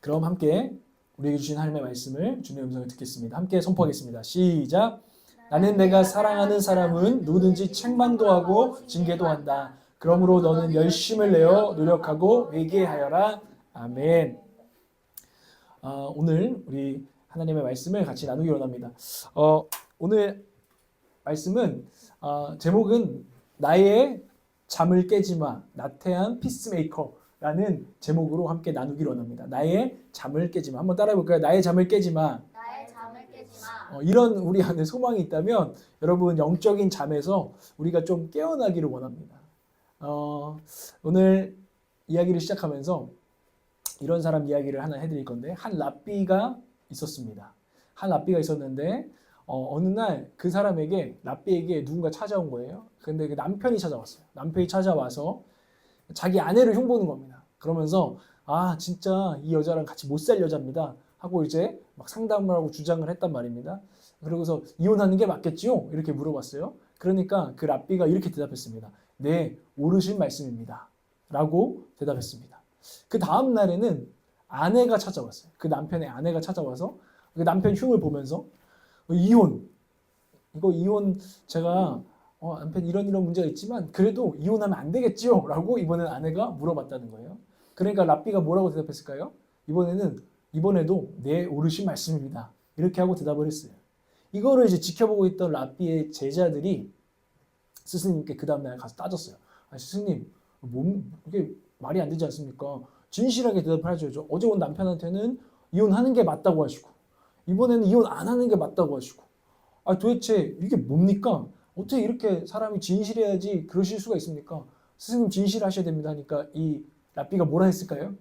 그럼 함께 우리에게 주신 하나님의 말씀을 주님의 음성을 듣겠습니다. 함께 선포하겠습니다. 시작. 나는 내가 사랑하는 사람은 누구든지 책망도 하고 징계도 한다. 그러므로 너는 열심을 내어 노력하고 회개하여라. 아멘. 오늘 우리 하나님의 말씀을 같이 나누기 원합니다. 오늘 말씀은 제목은 나의 잠을 깨지 마, 나태한 피스메이커라는 제목으로 함께 나누기 원합니다. 나의 잠을 깨지 마. 한번 따라해 볼까요? 나의 잠을 깨지 마. 나의 잠을 깨지 마. 이런 우리 안에 소망이 있다면 여러분 영적인 잠에서 우리가 좀 깨어나기를 원합니다. 오늘 이야기를 시작하면서 이런 사람 이야기를 하나 해드릴 건데, 한 랍비가 있었습니다. 한 랍비가 있었는데 어느 날 그 사람에게, 랍비에게 누군가 찾아온 거예요. 근데 그 남편이 찾아왔어요. 남편이 찾아와서 자기 아내를 흉보는 겁니다. 그러면서 진짜 이 여자랑 같이 못 살 여자입니다 하고 이제 막 상담을 하고 주장을 했단 말입니다. 그러고서 이혼하는 게 맞겠지요? 이렇게 물어봤어요. 그러니까 그 랍비가 이렇게 대답했습니다. 네, 옳으신 말씀입니다 라고 대답했습니다. 그 다음 날에는 아내가 찾아왔어요. 그 남편의 아내가 찾아와서 그 남편 흉을 보면서 이혼 제가 남편 이런 문제가 있지만 그래도 이혼하면 안 되겠지요? 라고 이번엔 아내가 물어봤다는 거예요. 그러니까 랍비가 뭐라고 대답했을까요? 이번에도 네, 옳으신 말씀입니다 이렇게 하고 대답을 했어요. 이거를 이제 지켜보고 있던 랍비의 제자들이 스승님께 그 다음날 가서 따졌어요. 스승님, 이게 말이 안 되지 않습니까? 진실하게 대답을 하셔야죠. 어제 온 남편한테는 이혼하는 게 맞다고 하시고 이번에는 이혼 안 하는 게 맞다고 하시고 도대체 이게 뭡니까? 어떻게 이렇게 사람이 진실해야지 그러실 수가 있습니까? 스승님 진실하셔야 됩니다 하니까 이 랍비가 뭐라 했을까요?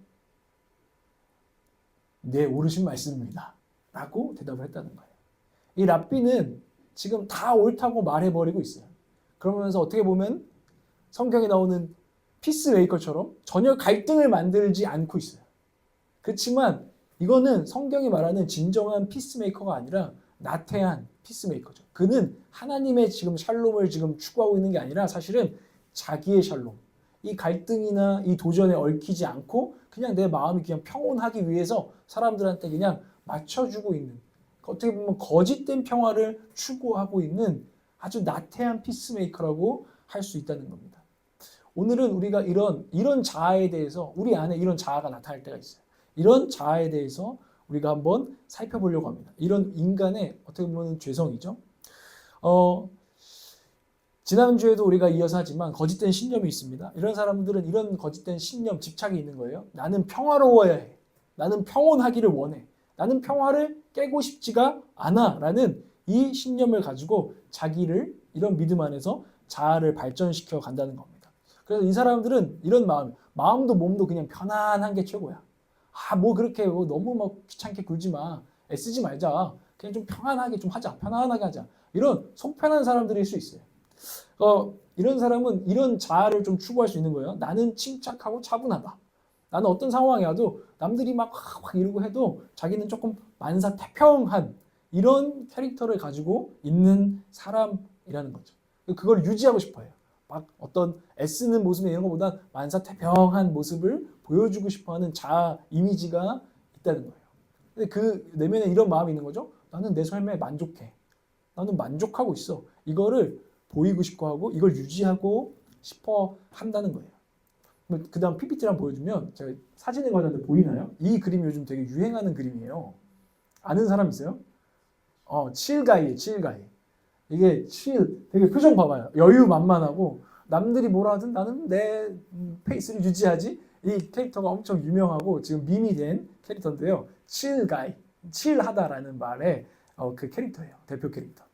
네, 옳으신 말씀입니다 라고 대답을 했다는 거예요. 이 랍비는 지금 다 옳다고 말해버리고 있어요. 그러면서 어떻게 보면 성경에 나오는 피스메이커처럼 전혀 갈등을 만들지 않고 있어요. 그렇지만 이거는 성경이 말하는 진정한 피스메이커가 아니라 나태한 피스메이커죠. 그는 하나님의 지금 샬롬을 지금 추구하고 있는 게 아니라 사실은 자기의 샬롬, 이 갈등이나 이 도전에 얽히지 않고 그냥 내 마음이 그냥 평온하기 위해서 사람들한테 그냥 맞춰주고 있는, 어떻게 보면 거짓된 평화를 추구하고 있는 아주 나태한 피스메이커라고 할 수 있다는 겁니다. 오늘은 우리가 이런 자아에 대해서, 우리 안에 이런 자아가 나타날 때가 있어요. 이런 자아에 대해서 우리가 한번 살펴보려고 합니다. 이런 인간의 어떻게 보면 죄성이죠. 지난주에도 우리가 이어서 하지만 거짓된 신념이 있습니다. 이런 사람들은 이런 거짓된 신념, 집착이 있는 거예요. 나는 평화로워야 해. 나는 평온하기를 원해. 나는 평화를 깨고 싶지가 않아 라는 이 신념을 가지고 자기를 이런 믿음 안에서 자아를 발전시켜 간다는 겁니다. 그래서 이 사람들은 이런 마음도 몸도 그냥 편안한 게 최고야. 뭐 그렇게 너무 막 귀찮게 굴지 마. 애쓰지 말자. 그냥 좀 편안하게 좀 하자. 편안하게 하자. 이런 속 편한 사람들일 수 있어요. 이런 사람은 이런 자아를 좀 추구할 수 있는 거예요. 나는 침착하고 차분하다. 나는 어떤 상황이 와도 남들이 막 이러고 해도 자기는 조금 만사태평한 이런 캐릭터를 가지고 있는 사람이라는 거죠. 그걸 유지하고 싶어요. 막 어떤 애쓰는 모습이 이런 것보다 만사태평한 모습을 보여주고 싶어하는 자아 이미지가 있다는 거예요. 근데 그 내면에 이런 마음이 있는 거죠. 나는 내 삶에 만족해. 나는 만족하고 있어. 이거를 보이고 싶어하고 이걸 유지하고 싶어 한다는 거예요. 그 다음 PPT를 한번 보여주면 제가 사진을 가져왔는데 보이나요? 이 그림이 요즘 되게 유행하는 그림이에요. 아는 사람 있어요? 칠가이예요. 칠가이. 이게 되게 표정 봐봐요. 여유만만하고 남들이 뭐라 하든 나는 내 페이스를 유지하지. 이 캐릭터가 엄청 유명하고 지금 밈이 된 캐릭터인데요. 칠가이, 칠하다라는 말의 그 캐릭터예요. 대표 캐릭터.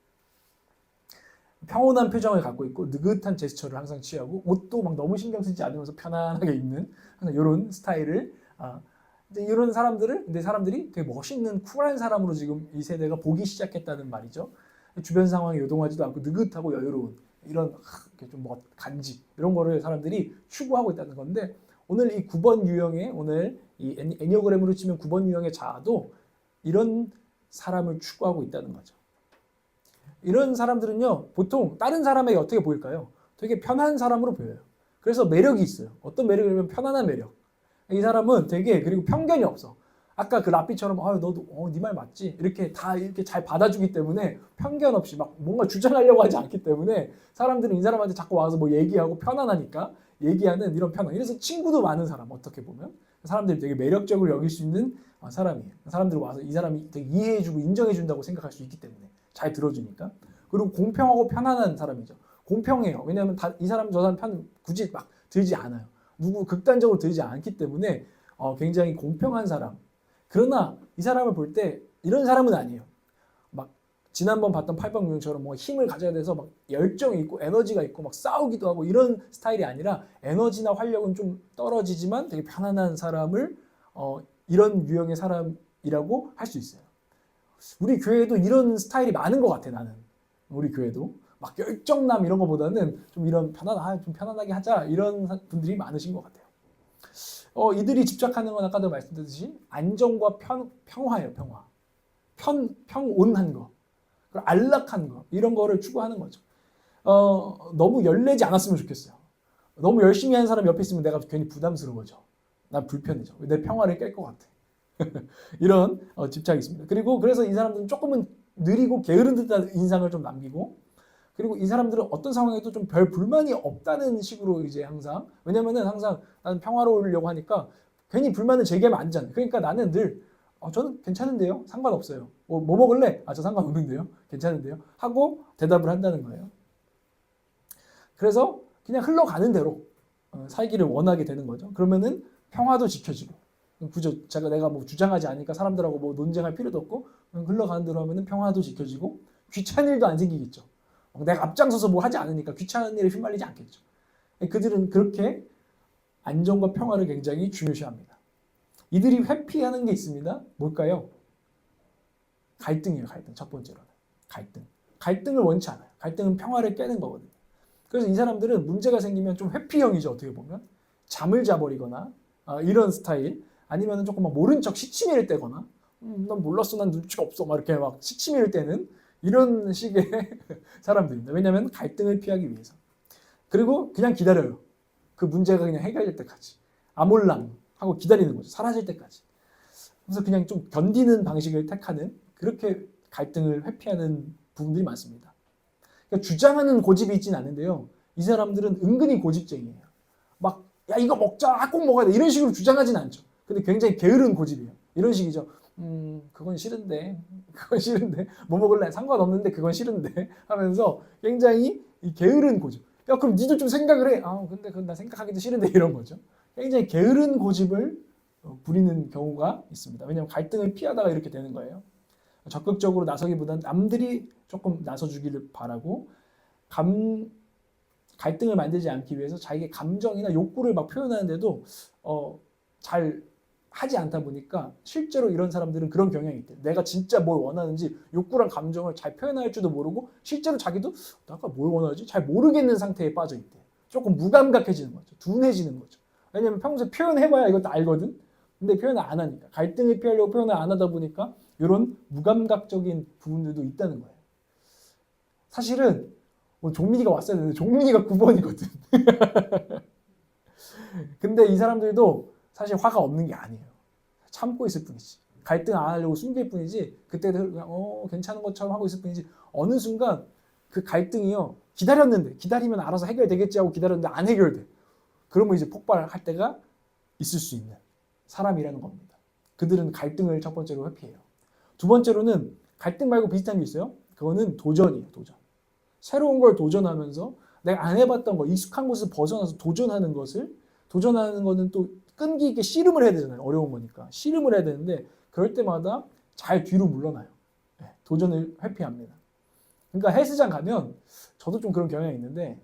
평온한 표정을 갖고 있고 느긋한 제스처를 항상 취하고 옷도 막 너무 신경 쓰지 않으면서 편안하게 입는 이런 스타일을 이런 사람들이 되게 멋있는 쿨한 사람으로 지금 이 세대가 보기 시작했다는 말이죠. 주변 상황에 요동하지도 않고 느긋하고 여유로운 이런 좀 간지 이런 거를 사람들이 추구하고 있다는 건데, 오늘 이 9번 유형의 오늘 이 애니어그램으로 치면 9번 유형의 자아도 이런 사람을 추구하고 있다는 거죠. 이런 사람들은요, 보통 다른 사람에게 어떻게 보일까요? 되게 편한 사람으로 보여요. 그래서 매력이 있어요. 어떤 매력이냐면 편안한 매력. 이 사람은 되게, 그리고 편견이 없어. 아까 그 라삐처럼 너도 네 말 맞지? 이렇게 다 이렇게 잘 받아주기 때문에 편견 없이 막 뭔가 주장하려고 하지 않기 때문에 사람들은 이 사람한테 자꾸 와서 뭐 얘기하고 편안하니까 얘기하는 이런 편안. 이래서 친구도 많은 사람 어떻게 보면 사람들이 되게 매력적으로 여길 수 있는 사람이에요. 사람들이 와서 이 사람이 되게 이해해주고 인정해준다고 생각할 수 있기 때문에 잘 들어주니까. 그리고 공평하고 편안한 사람이죠. 공평해요. 왜냐하면 이 사람 저 사람 편 굳이 막 들지 않아요. 누구 극단적으로 들지 않기 때문에 굉장히 공평한 사람. 그러나 이 사람을 볼 때 이런 사람은 아니에요. 막 지난번 봤던 팔방유형처럼 뭐 힘을 가져야 돼서 막 열정이 있고 에너지가 있고 막 싸우기도 하고 이런 스타일이 아니라 에너지나 활력은 좀 떨어지지만 되게 편안한 사람을 이런 유형의 사람이라고 할 수 있어요. 우리 교회에도 이런 스타일이 많은 것 같아. 나는 우리 교회도 막 열정남 이런 거보다는 좀 이런 좀 편안하게 하자 이런 분들이 많으신 것 같아요. 이들이 집착하는 건 아까도 말씀드렸듯이 안정과 평화예요. 평온한 거, 그리고 안락한 거 이런 거를 추구하는 거죠. 너무 열내지 않았으면 좋겠어요. 너무 열심히 하는 사람 옆에 있으면 내가 괜히 부담스러워져. 난 불편해져. 내 평화를 깰 것 같아. 이런 집착이 있습니다. 그리고 그래서 이 사람들은 조금은 느리고 게으른 듯한 인상을 좀 남기고, 그리고 이 사람들은 어떤 상황에도 좀 별 불만이 없다는 식으로 이제 항상, 왜냐면은 항상 나는 평화로우려고 하니까 괜히 불만을 제기하면 안 되잖아요. 그러니까 나는 늘 저는 괜찮은데요? 상관없어요. 뭐 먹을래? 저 상관없는데요? 괜찮은데요? 하고 대답을 한다는 거예요. 그래서 그냥 흘러가는 대로 살기를 원하게 되는 거죠. 그러면은 평화도 지켜지고, 내가 뭐 주장하지 않으니까 사람들하고 뭐 논쟁할 필요도 없고 흘러가는 대로 하면은 평화도 지켜지고 귀찮은 일도 안 생기겠죠. 내가 앞장서서 뭐 하지 않으니까 귀찮은 일에 휘말리지 않겠죠. 그들은 그렇게 안정과 평화를 굉장히 중요시합니다. 이들이 회피하는 게 있습니다. 뭘까요? 갈등이에요. 갈등. 첫 번째로는 갈등을 원치 않아요. 갈등은 평화를 깨는 거거든요. 그래서 이 사람들은 문제가 생기면 좀 회피형이죠. 어떻게 보면 잠을 자버리거나 이런 스타일, 아니면 조금 막 모른 척 시치미를 떼거나 난 몰랐어, 난 눈치가 없어, 막 이렇게 막 시치미를 떼는 이런 식의 사람들입니다. 왜냐하면 갈등을 피하기 위해서. 그리고 그냥 기다려요. 그 문제가 그냥 해결될 때까지 아몰랑 하고 기다리는 거죠. 사라질 때까지. 그래서 그냥 좀 견디는 방식을 택하는, 그렇게 갈등을 회피하는 부분들이 많습니다. 그러니까 주장하는 고집이 있진 않은데요. 이 사람들은 은근히 고집쟁이에요. 막 야 이거 먹자, 꼭 먹어야 돼, 이런 식으로 주장하진 않죠. 근데 굉장히 게으른 고집이에요. 이런 식이죠. 그건 싫은데 뭐 먹을래? 상관없는데 그건 싫은데 하면서 굉장히 이 게으른 고집. 야 그럼 니도 좀 생각을 해. 근데 그건 나 생각하기도 싫은데, 이런 거죠. 굉장히 게으른 고집을 부리는 경우가 있습니다. 왜냐하면 갈등을 피하다가 이렇게 되는 거예요. 적극적으로 나서기보다는 남들이 조금 나서주기를 바라고, 갈등을 만들지 않기 위해서 자기의 감정이나 욕구를 막 표현하는데도 잘 하지 않다 보니까 실제로 이런 사람들은 그런 경향이 있대요. 내가 진짜 뭘 원하는지 욕구랑 감정을 잘 표현할 줄도 모르고 실제로 자기도 내가 뭘 원하지? 잘 모르겠는 상태에 빠져 있대요. 조금 무감각해지는 거죠. 둔해지는 거죠. 왜냐면 평소에 표현해봐야 이것도 알거든. 근데 표현을 안 하니까, 갈등을 피하려고 표현을 안 하다 보니까 이런 무감각적인 부분들도 있다는 거예요. 사실은 종민이가 왔어야 되는데 종민이가 9번이거든. 근데 이 사람들도 사실 화가 없는 게 아니에요. 참고 있을 뿐이지. 갈등 안 하려고 숨길 뿐이지, 그때도 그냥 괜찮은 것처럼 하고 있을 뿐이지, 어느 순간 그 갈등이요, 기다리면 알아서 해결되겠지 하고 기다렸는데 안 해결돼. 그러면 이제 폭발할 때가 있을 수 있는 사람이라는 겁니다. 그들은 갈등을 첫 번째로 회피해요. 두 번째로는 갈등 말고 비슷한 게 있어요. 그거는 도전이에요. 도전. 새로운 걸 도전하면서 내가 안 해봤던 거, 익숙한 곳에서 벗어나서 도전하는 거는 또 끈기 있게 씨름을 해야 되잖아요. 어려운 거니까 씨름을 해야 되는데, 그럴 때마다 잘 뒤로 물러나요. 도전을 회피합니다. 그러니까 헬스장 가면, 저도 좀 그런 경향이 있는데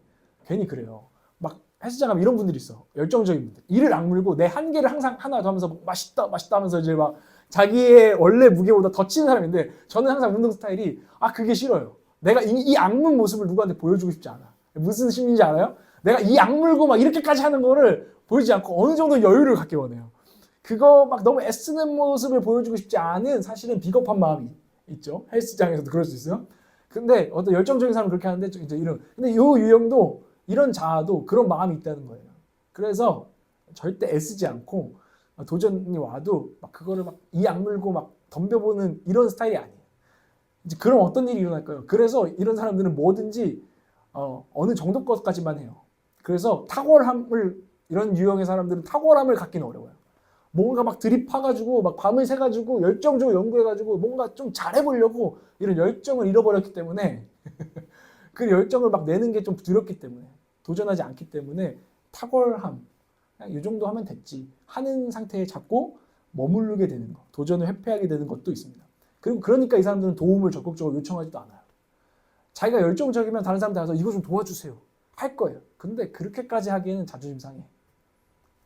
괜히 그래요. 막 헬스장 가면 이런 분들이 있어. 열정적인 분들. 이를 악물고 내 한계를 항상 하나 더 하면서 맛있다 하면서 이제 막 자기의 원래 무게보다 더 치는 사람인데, 저는 항상 운동 스타일이 그게 싫어요. 내가 이 악물 모습을 누구한테 보여주고 싶지 않아. 무슨 심리인지 알아요? 내가 이 악물고 막 이렇게까지 하는 거를 보이지 않고 어느 정도 여유를 갖게 원해요. 그거 막 너무 애쓰는 모습을 보여주고 싶지 않은, 사실은 비겁한 마음이 있죠. 헬스장에서도 그럴 수 있어요. 근데 어떤 열정적인 사람은 그렇게 하는데, 이제 근데 요 유형도, 이런 자아도 그런 마음이 있다는 거예요. 그래서 절대 애쓰지 않고 도전이 와도 막 그거를 막 이 악물고 막 덤벼보는 이런 스타일이 아니에요. 이제 그럼 어떤 일이 일어날까요? 그래서 이런 사람들은 뭐든지 어느 정도 것까지만 해요. 그래서 탁월함을 이런 유형의 사람들은 탁월함을 갖기는 어려워요. 뭔가 막 들이파가지고 막 밤을 새가지고 열정적으로 연구해가지고 뭔가 좀 잘해보려고 이런 열정을 잃어버렸기 때문에 그 열정을 막 내는 게 좀 두렵기 때문에 도전하지 않기 때문에 탁월함 그냥 이 정도 하면 됐지 하는 상태에 자꾸 머무르게 되는 거 도전을 회피하게 되는 것도 있습니다. 그리고 그러니까 이 사람들은 도움을 적극적으로 요청하지도 않아요. 자기가 열정적이면 다른 사람들 와서 이거 좀 도와주세요 할 거예요. 근데 그렇게까지 하기에는 자존심 상해.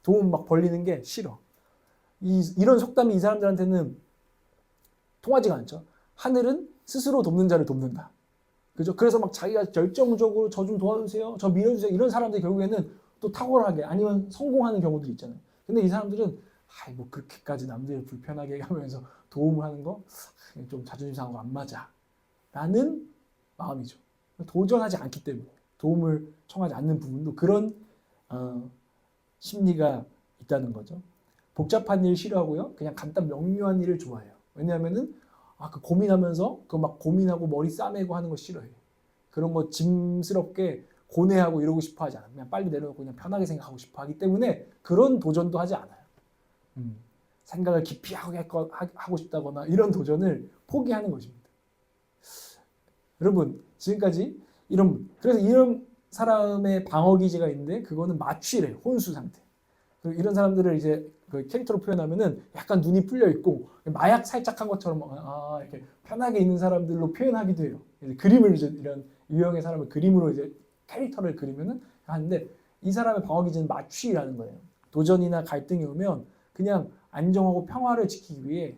도움 막 벌리는 게 싫어. 이런 속담이 이 사람들한테는 통하지가 않죠. 하늘은 스스로 돕는 자를 돕는다. 그죠? 그래서 막 자기가 열정적으로 저 좀 도와주세요, 저 밀어주세요 이런 사람들이 결국에는 또 탁월하게 아니면 성공하는 경우도 있잖아요. 근데 이 사람들은 뭐 그렇게까지 남들을 불편하게 하면서 도움을 하는 거 좀 자존심 상하고 안 맞아 라는 마음이죠. 도전하지 않기 때문에 도움을 청하지 않는 부분도 그런 심리가 있다는 거죠. 복잡한 일 싫어하고요. 그냥 간단 명료한 일을 좋아해요. 왜냐하면은 그 고민하면서 그 막 고민하고 머리 싸매고 하는 거 싫어해요. 그런 거 짐스럽게 고뇌하고 이러고 싶어 하지 않아요. 그냥 빨리 내려놓고 그냥 편하게 생각하고 싶어 하기 때문에 그런 도전도 하지 않아요. 생각을 깊이 하고 싶다거나 이런 도전을 포기하는 것입니다. 여러분 지금까지 그래서 이런 사람의 방어 기제가 있는데 그거는 마취래요. 혼수 상태. 이런 사람들을 이제 그 캐릭터로 표현하면은 약간 눈이 풀려 있고 마약 살짝 한 것처럼 이렇게 편하게 있는 사람들로 표현하기도 해요. 그림을 이제 이런 유형의 사람을 그림으로 이제 캐릭터를 그리면은 하는데 이 사람의 방어 기제는 마취라는 거예요. 도전이나 갈등이 오면 그냥 안정하고 평화를 지키기 위해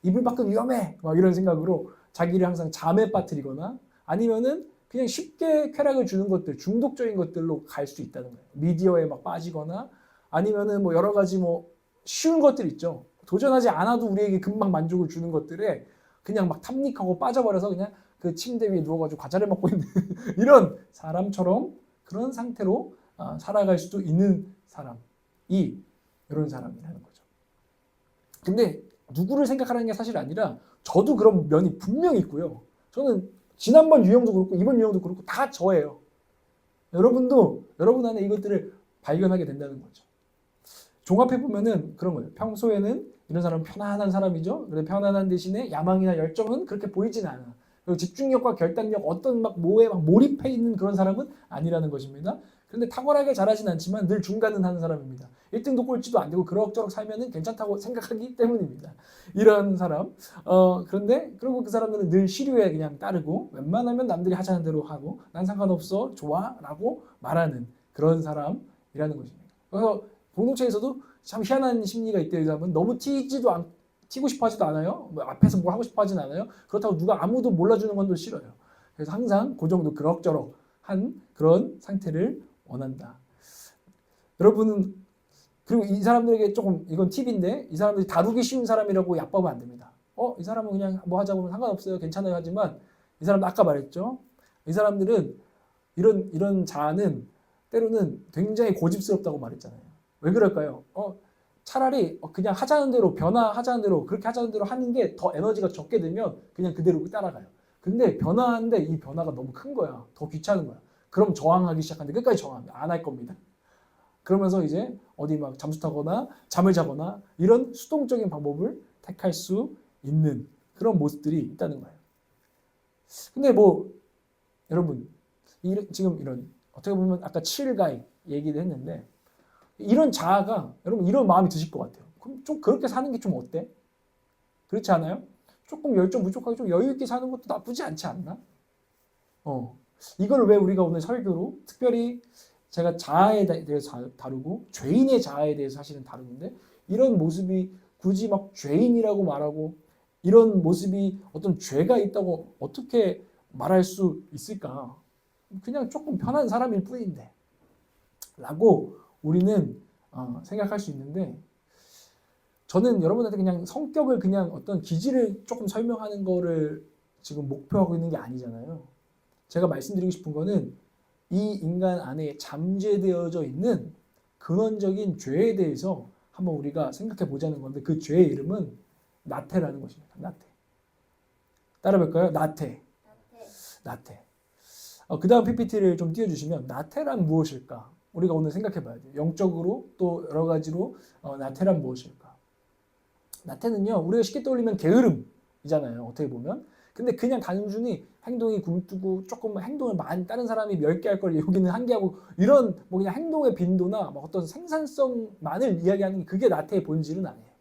이불 밖은 위험해 막 이런 생각으로 자기를 항상 잠에 빠뜨리거나 아니면은 그냥 쉽게 쾌락을 주는 것들 중독적인 것들로 갈 수 있다는 거예요. 미디어에 막 빠지거나 아니면은 뭐 여러 가지 뭐 쉬운 것들 있죠. 도전하지 않아도 우리에게 금방 만족을 주는 것들에 그냥 막 탐닉하고 빠져버려서 그냥 그 침대 위에 누워가지고 과자를 먹고 있는 이런 사람처럼 그런 상태로 살아갈 수도 있는 사람이 이런 사람이라는 거죠. 근데 누구를 생각하는 게 사실 아니라 저도 그런 면이 분명히 있고요. 저는 지난번 유형도 그렇고 이번 유형도 그렇고 다 저예요. 여러분도 여러분 안에 이것들을 발견하게 된다는 거죠. 종합해보면은 그런 거예요. 평소에는 이런 사람은 편안한 사람이죠. 그런데 편안한 대신에 야망이나 열정은 그렇게 보이진 않아. 그리고 집중력과 결단력 어떤 막 뭐에 막 몰입해 있는 그런 사람은 아니라는 것입니다. 그런데 탁월하게 잘하진 않지만 늘 중간은 하는 사람입니다. 1등도 꼴찌도 안 되고 그럭저럭 살면은 괜찮다고 생각하기 때문입니다. 이런 사람. 그런데 그리고 그 사람들은 늘 시류에 그냥 따르고 웬만하면 남들이 하자는 대로 하고 난 상관없어 좋아 라고 말하는 그런 사람이라는 것입니다. 그래서 공동체에서도 참 희한한 심리가 있대요. 이 사람은 너무 튀고 싶어 하지도 않아요. 뭐 앞에서 뭘 하고 싶어 하진 않아요. 그렇다고 누가 아무도 몰라주는 건 또 싫어요. 그래서 항상 그 정도 그럭저럭 한 그런 상태를 원한다. 여러분은 그리고 이 사람들에게 조금 이건 팁인데 이 사람들이 다루기 쉬운 사람이라고 얕보면 안 됩니다. 이 사람은 그냥 뭐 하자고 하면 상관없어요. 괜찮아요. 하지만 이 사람은 아까 말했죠. 이 사람들은 이런 자아는 때로는 굉장히 고집스럽다고 말했잖아요. 왜 그럴까요? 차라리 그냥 하자는 대로 변화하자는 대로 그렇게 하자는 대로 하는 게 더 에너지가 적게 되면 그냥 그대로 따라가요. 근데 변화하는데 이 변화가 너무 큰 거야. 더 귀찮은 거야. 그럼 저항하기 시작하는데 끝까지 저항합니다. 안 할 겁니다. 그러면서 이제 어디 막 잠수 타거나 잠을 자거나 이런 수동적인 방법을 택할 수 있는 그런 모습들이 있다는 거예요. 근데 뭐 여러분 지금 이런 어떻게 보면 아까 칠가이 얘기를 했는데 이런 자아가 여러분 이런 마음이 드실 것 같아요. 그럼 좀 그렇게 사는 게 좀 어때? 그렇지 않아요? 조금 열정 부족하게 좀 여유 있게 사는 것도 나쁘지 않지 않나? 이걸 왜 우리가 오늘 설교로 특별히 제가 자아에 대해서 다루고 죄인의 자아에 대해서 사실은 다루는데 이런 모습이 굳이 막 죄인이라고 말하고 이런 모습이 어떤 죄가 있다고 어떻게 말할 수 있을까? 그냥 조금 편한 사람일 뿐인데 라고 우리는 생각할 수 있는데 저는 여러분한테 그냥 성격을 그냥 어떤 기질을 조금 설명하는 거를 지금 목표하고 있는 게 아니잖아요. 제가 말씀드리고 싶은 거는 이 인간 안에 잠재되어져 있는 근원적인 죄에 대해서 한번 우리가 생각해 보자는 건데 그 죄의 이름은 나태라는 것입니다. 나태. 따라볼까요? 나태. 나태. 그 다음 PPT를 좀 띄워주시면 나태란 무엇일까? 우리가 오늘 생각해 봐야 돼요. 영적으로 또 여러 가지로 나태란 무엇일까? 나태는요, 우리가 쉽게 떠올리면 게으름이잖아요. 어떻게 보면. 근데 그냥 단순히 행동이 굼뜨고 조금 행동을 많이 다른 사람이 10개 할 걸 여기는 한 개 하고 이런 뭐 그냥 행동의 빈도나 뭐 어떤 생산성만을 이야기하는 게 그게 나태의 본질은 아니에요.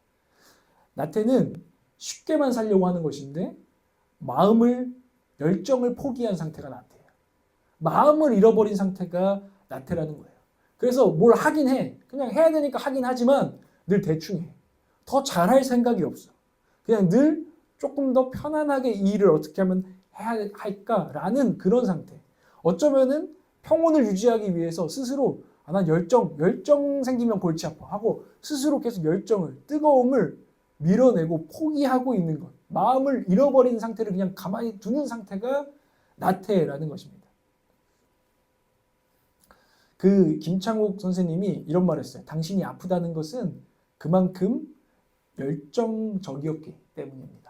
나태는 쉽게만 살려고 하는 것인데 마음을 열정을 포기한 상태가 나태예요. 마음을 잃어버린 상태가 나태라는 거예요. 그래서 뭘 하긴 해. 그냥 해야 되니까 하긴 하지만 늘 대충 해. 더 잘할 생각이 없어. 그냥 늘 조금 더 편안하게 이 일을 어떻게 하면 해야 할까라는 그런 상태. 어쩌면은 평온을 유지하기 위해서 스스로 난 열정 생기면 골치 아파 하고 스스로 계속 열정을, 뜨거움을 밀어내고 포기하고 있는 것. 마음을 잃어버린 상태를 그냥 가만히 두는 상태가 나태라는 것입니다. 그 김창욱 선생님이 이런 말을 했어요. 당신이 아프다는 것은 그만큼 열정적이었기 때문입니다.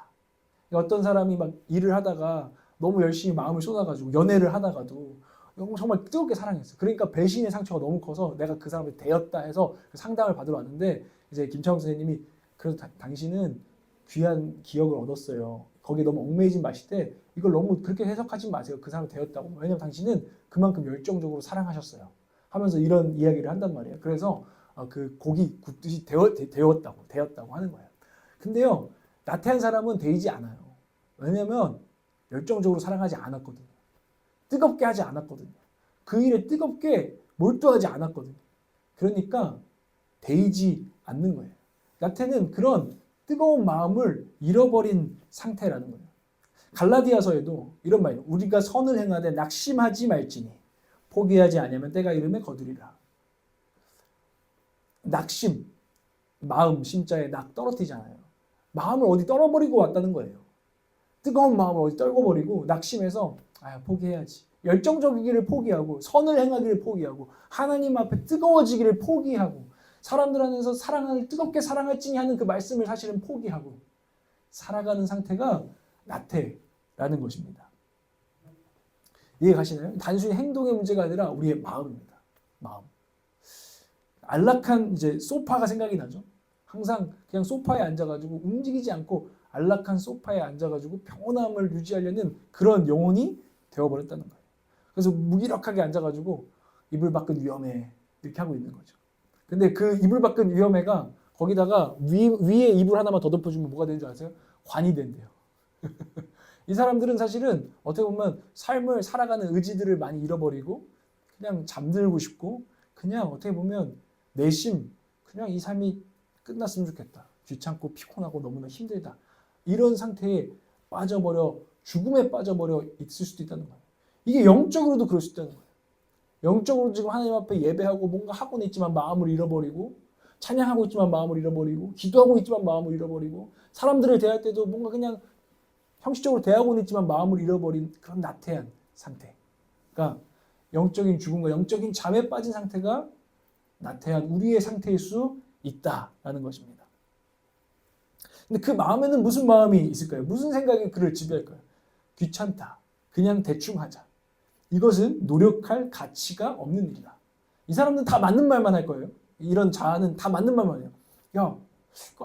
어떤 사람이 막 일을 하다가 너무 열심히 마음을 쏟아가지고 연애를 하다가도 정말 뜨겁게 사랑했어. 그러니까 배신의 상처가 너무 커서 내가 그 사람을 대었다 해서 상담을 받으러 왔는데 이제 김창욱 선생님이 그래도 당신은 귀한 기억을 얻었어요. 거기에 너무 얽매이진 마시되 이걸 너무 그렇게 해석하지 마세요. 그 사람을 대었다고. 왜냐면 당신은 그만큼 열정적으로 사랑하셨어요. 하면서 이런 이야기를 한단 말이에요. 그래서 그 고기 굽듯이 되었다고 하는 거예요. 근데요, 나태한 사람은 데이지 않아요. 왜냐면 열정적으로 사랑하지 않았거든요. 뜨겁게 하지 않았거든요. 그 일에 뜨겁게 몰두하지 않았거든요. 그러니까 데이지 않는 거예요. 나태는 그런 뜨거운 마음을 잃어버린 상태라는 거예요. 갈라디아서에도 이런 말이에요. 우리가 선을 행하되 낙심하지 말지니 포기하지 아니하면 때가 이르매 거두리라. 낙심, 마음, 심자에 낙 떨어뜨리잖아요. 마음을 어디 떨어버리고 왔다는 거예요. 뜨거운 마음을 어디 떨궈버리고 낙심해서 포기해야지. 열정적이기를 포기하고 선을 행하기를 포기하고 하나님 앞에 뜨거워지기를 포기하고 사람들 안에서 사랑을 뜨겁게 사랑할지니 하는 그 말씀을 사실은 포기하고 살아가는 상태가 나태라는 것입니다. 이해 가시나요? 단순히 행동의 문제가 아니라 우리의 마음입니다. 마음. 안락한 이제 소파가 생각이 나죠. 항상 그냥 소파에 앉아가지고 움직이지 않고 안락한 소파에 앉아가지고 평온함을 유지하려는 그런 영혼이 되어버렸다는 거예요. 그래서 무기력하게 앉아가지고 이불 밖은 위험해 이렇게 하고 있는 거죠. 근데 그 이불 밖은 위험해가 거기다가 위에 이불 하나만 더 덮어주면 뭐가 되는 줄 아세요? 관이 된대요. 이 사람들은 사실은 어떻게 보면 삶을 살아가는 의지들을 많이 잃어버리고 그냥 잠들고 싶고 그냥 어떻게 보면 내심 그냥 이 삶이 끝났으면 좋겠다. 귀찮고 피곤하고 너무나 힘들다. 이런 상태에 빠져버려 죽음에 빠져버려 있을 수도 있다는 거예요. 이게 영적으로도 그럴 수 있다는 거예요. 영적으로 지금 하나님 앞에 예배하고 뭔가 하고는 있지만 마음을 잃어버리고 찬양하고 있지만 마음을 잃어버리고 기도하고 있지만 마음을 잃어버리고 사람들을 대할 때도 뭔가 그냥 형식적으로 대하고는 있지만 마음을 잃어버린 그런 나태한 상태. 그러니까 영적인 죽음과 영적인 잠에 빠진 상태가 나태한 우리의 상태일 수 있다라는 것입니다. 근데 그 마음에는 무슨 마음이 있을까요? 무슨 생각이 그를 지배할까요? 귀찮다. 그냥 대충 하자. 이것은 노력할 가치가 없는 일이다. 이 사람들은 다 맞는 말만 할 거예요. 이런 자아는 다 맞는 말만 해요. 야,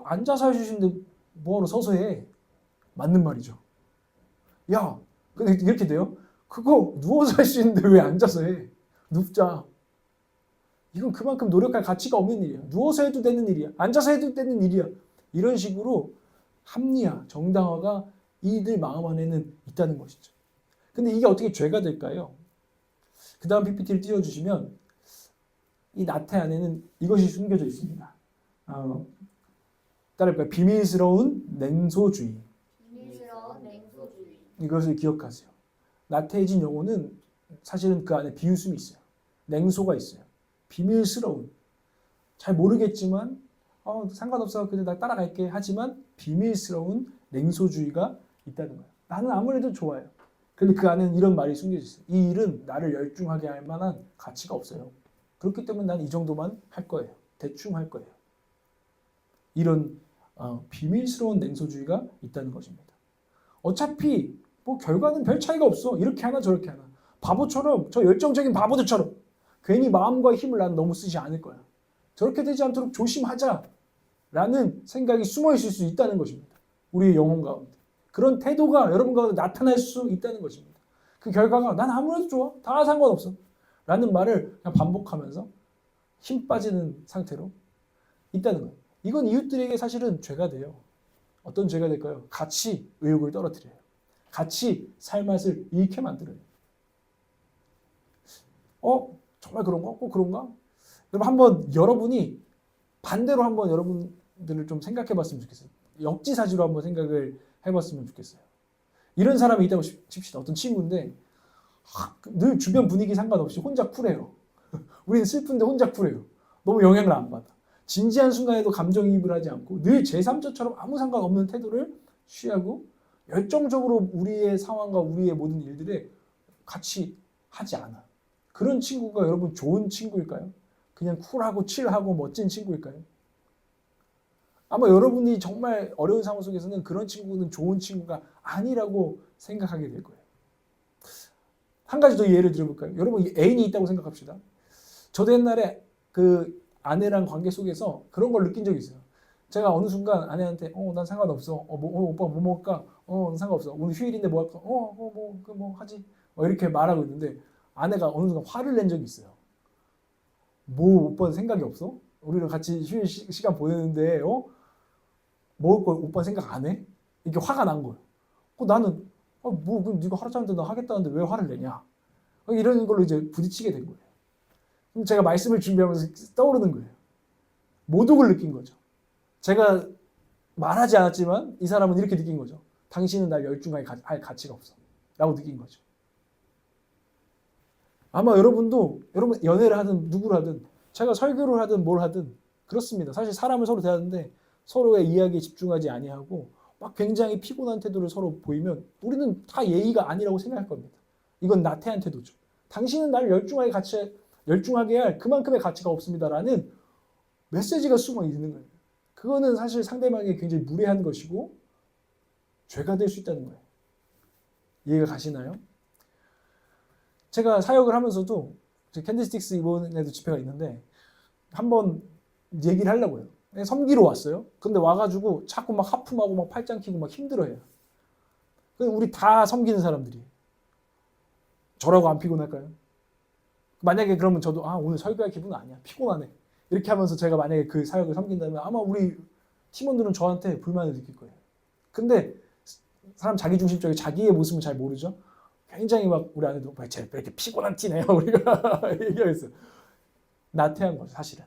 앉아서 할 수 있는데 뭐하러 서서 해? 맞는 말이죠. 야, 근데 이렇게 돼요? 그거 누워서 할 수 있는데 왜 앉아서 해? 눕자. 이건 그만큼 노력할 가치가 없는 일이야. 누워서 해도 되는 일이야. 앉아서 해도 되는 일이야. 이런 식으로 합리화, 정당화가 이들 마음 안에는 있다는 것이죠. 근데 이게 어떻게 죄가 될까요? 그 다음 PPT를 띄워주시면 이 나태 안에는 이것이 숨겨져 있습니다. 따를까요? 비밀스러운 냉소주의. 이것을 기억하세요. 나태해진 영혼은 사실은 그 안에 비웃음이 있어요. 냉소가 있어요. 비밀스러운. 잘 모르겠지만 상관없어. 그냥 나 따라갈게. 하지만 비밀스러운 냉소주의가 있다는 거예요. 나는 아무래도 좋아요. 근데 그 안에는 이런 말이 숨겨져 있어요. 이 일은 나를 열중하게 할 만한 가치가 없어요. 그렇기 때문에 난 이 정도만 할 거예요. 대충 할 거예요. 이런 비밀스러운 냉소주의가 있다는 것입니다. 어차피 뭐 결과는 별 차이가 없어. 이렇게 하나 저렇게 하나. 바보처럼 저 열정적인 바보들처럼 괜히 마음과 힘을 난 너무 쓰지 않을 거야. 저렇게 되지 않도록 조심하자라는 생각이 숨어 있을 수 있다는 것입니다. 우리의 영혼 가운데. 그런 태도가 여러분 가운데 나타날 수 있다는 것입니다. 그 결과가 난 아무래도 좋아. 다 상관없어. 라는 말을 그냥 반복하면서 힘 빠지는 상태로 있다는 거예요. 이건 이웃들에게 사실은 죄가 돼요. 어떤 죄가 될까요? 같이 의욕을 떨어뜨려요. 같이 살맛을 잃게 만들어요. 정말 그런가? 꼭 그런가? 그럼 한번 여러분이 반대로 한번 여러분들을 좀 생각해 봤으면 좋겠어요. 역지사지로 한번 생각을 해봤으면 좋겠어요. 이런 사람이 있다고 칩시다. 어떤 친구인데 늘 주변 분위기 상관없이 혼자 쿨해요. 우리는 슬픈데 혼자 쿨해요. 너무 영향을 안 받아. 진지한 순간에도 감정이입을 하지 않고 늘 제3자처럼 아무 상관없는 태도를 취하고 열정적으로 우리의 상황과 우리의 모든 일들에 같이 하지 않아. 그런 친구가 여러분 좋은 친구일까요? 그냥 쿨하고 칠하고 멋진 친구일까요? 아마 여러분이 정말 어려운 상황 속에서는 그런 친구는 좋은 친구가 아니라고 생각하게 될 거예요. 한 가지 더 예를 들어볼까요? 여러분 애인이 있다고 생각합시다. 저도 옛날에 그 아내랑 관계 속에서 그런 걸 느낀 적이 있어요. 제가 어느 순간 아내한테 난 상관없어. 오빠 뭐 먹을까? 상관없어. 오늘 휴일인데 뭐 할까? 뭐 하지. 이렇게 말하고 있는데 아내가 어느 순간 화를 낸 적이 있어요. 뭐 오빠 생각이 없어? 우리랑 같이 휴일 시간 보내는데 먹을 거 오빠 생각 안 해? 이렇게 화가 난 거예요. 나는 그럼 네가 하라는데 나 하겠다는데 왜 화를 내냐? 이런 걸로 이제 부딪히게 된 거예요. 그럼 제가 말씀을 준비하면서 떠오르는 거예요. 모독을 느낀 거죠. 제가 말하지 않았지만 이 사람은 이렇게 느낀 거죠. 당신은 날 열중할 가치가 없어. 라고 느낀 거죠. 아마 여러분도 여러분 연애를 하든 누구를 하든 제가 설교를 하든 뭘 하든 그렇습니다. 사실 사람을 서로 대하는데 서로의 이야기에 집중하지 아니하고 막 굉장히 피곤한 태도를 서로 보이면 우리는 다 예의가 아니라고 생각할 겁니다. 이건 나태한 태도죠. 당신은 나를 열중하게 할 그만큼의 가치가 없습니다라는 메시지가 숨어 있는 거예요. 그거는 사실 상대방에게 굉장히 무례한 것이고 죄가 될 수 있다는 거예요. 이해가 가시나요? 제가 사역을 하면서도 캔디스틱스 이번에도 집회가 있는데 한번 얘기를 하려고요. 섬기러 왔어요. 근데 와가지고 자꾸 막 하품하고 막 팔짱 끼고 막 힘들어해요. 우리 다 섬기는 사람들이 저라고 안 피곤할까요? 만약에 그러면 저도 오늘 설교할 기분은 아니야. 피곤하네. 이렇게 하면서 제가 만약에 그 사역을 섬긴다면 아마 우리 팀원들은 저한테 불만을 느낄 거예요. 근데 사람 자기중심적인 자기의 모습을 잘 모르죠. 굉장히 막 우리 아내도 왜 이렇게 피곤한 티네요. 우리가 얘기하겠어요. 나태한 거죠. 사실은.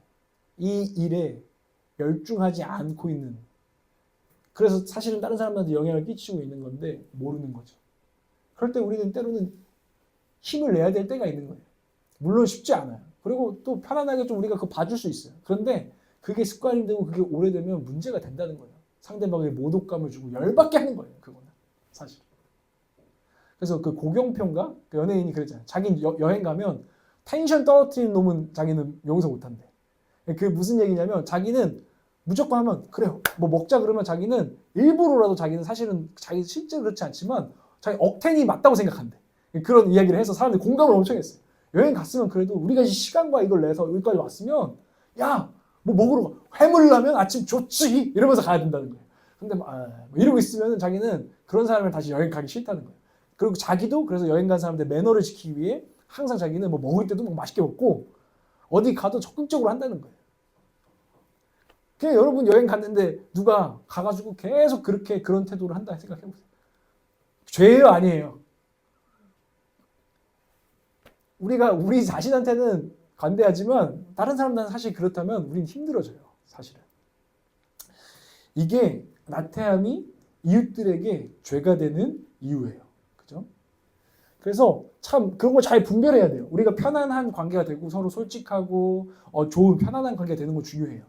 이 일에 열중하지 않고 있는 그래서 사실은 다른 사람들한테 영향을 끼치고 있는 건데 모르는 거죠. 그럴 때 우리는 때로는 힘을 내야 될 때가 있는 거예요. 물론 쉽지 않아요. 그리고 또 편안하게 좀 우리가 그거 봐줄 수 있어요. 그런데 그게 습관이 되고 그게 오래되면 문제가 된다는 거예요. 상대방에게 모독감을 주고 열받게 하는 거예요. 그거는 사실. 그래서 그 고경표인가? 그 연예인이 그랬잖아요. 자기 여행 가면 텐션 떨어뜨리는 놈은 자기는 용서 못한대. 그게 무슨 얘기냐면 자기는 무조건 하면 그래요. 뭐 먹자 그러면 자기는 일부러라도 자기는 사실은 자기 실제로 그렇지 않지만 자기 억텐이 맞다고 생각한대. 그런 이야기를 해서 사람들이 공감을 엄청 했어요. 여행 갔으면 그래도 우리가 시간과 이걸 내서 여기까지 왔으면 야, 뭐 먹으러 해물라면 아침 좋지 이러면서 가야 된다는 거예요. 근데 뭐 이러고 있으면 자기는 그런 사람을 다시 여행 가기 싫다는 거예요. 그리고 자기도 그래서 여행 간 사람들 매너를 지키기 위해 항상 자기는 뭐 먹을 때도 막 맛있게 먹고 어디 가도 적극적으로 한다는 거예요. 그냥 여러분 여행 갔는데 누가 가가지고 계속 그렇게 그런 태도를 한다 생각해보세요. 죄예요, 아니에요? 우리가 우리 자신한테는 관대하지만 다른 사람들은 사실 그렇다면 우리는 힘들어져요. 사실은. 이게 나태함이 이웃들에게 죄가 되는 이유예요. 그죠? 그래서 참 그런 걸 잘 분별해야 돼요. 우리가 편안한 관계가 되고 서로 솔직하고 좋은 편안한 관계가 되는 거 중요해요.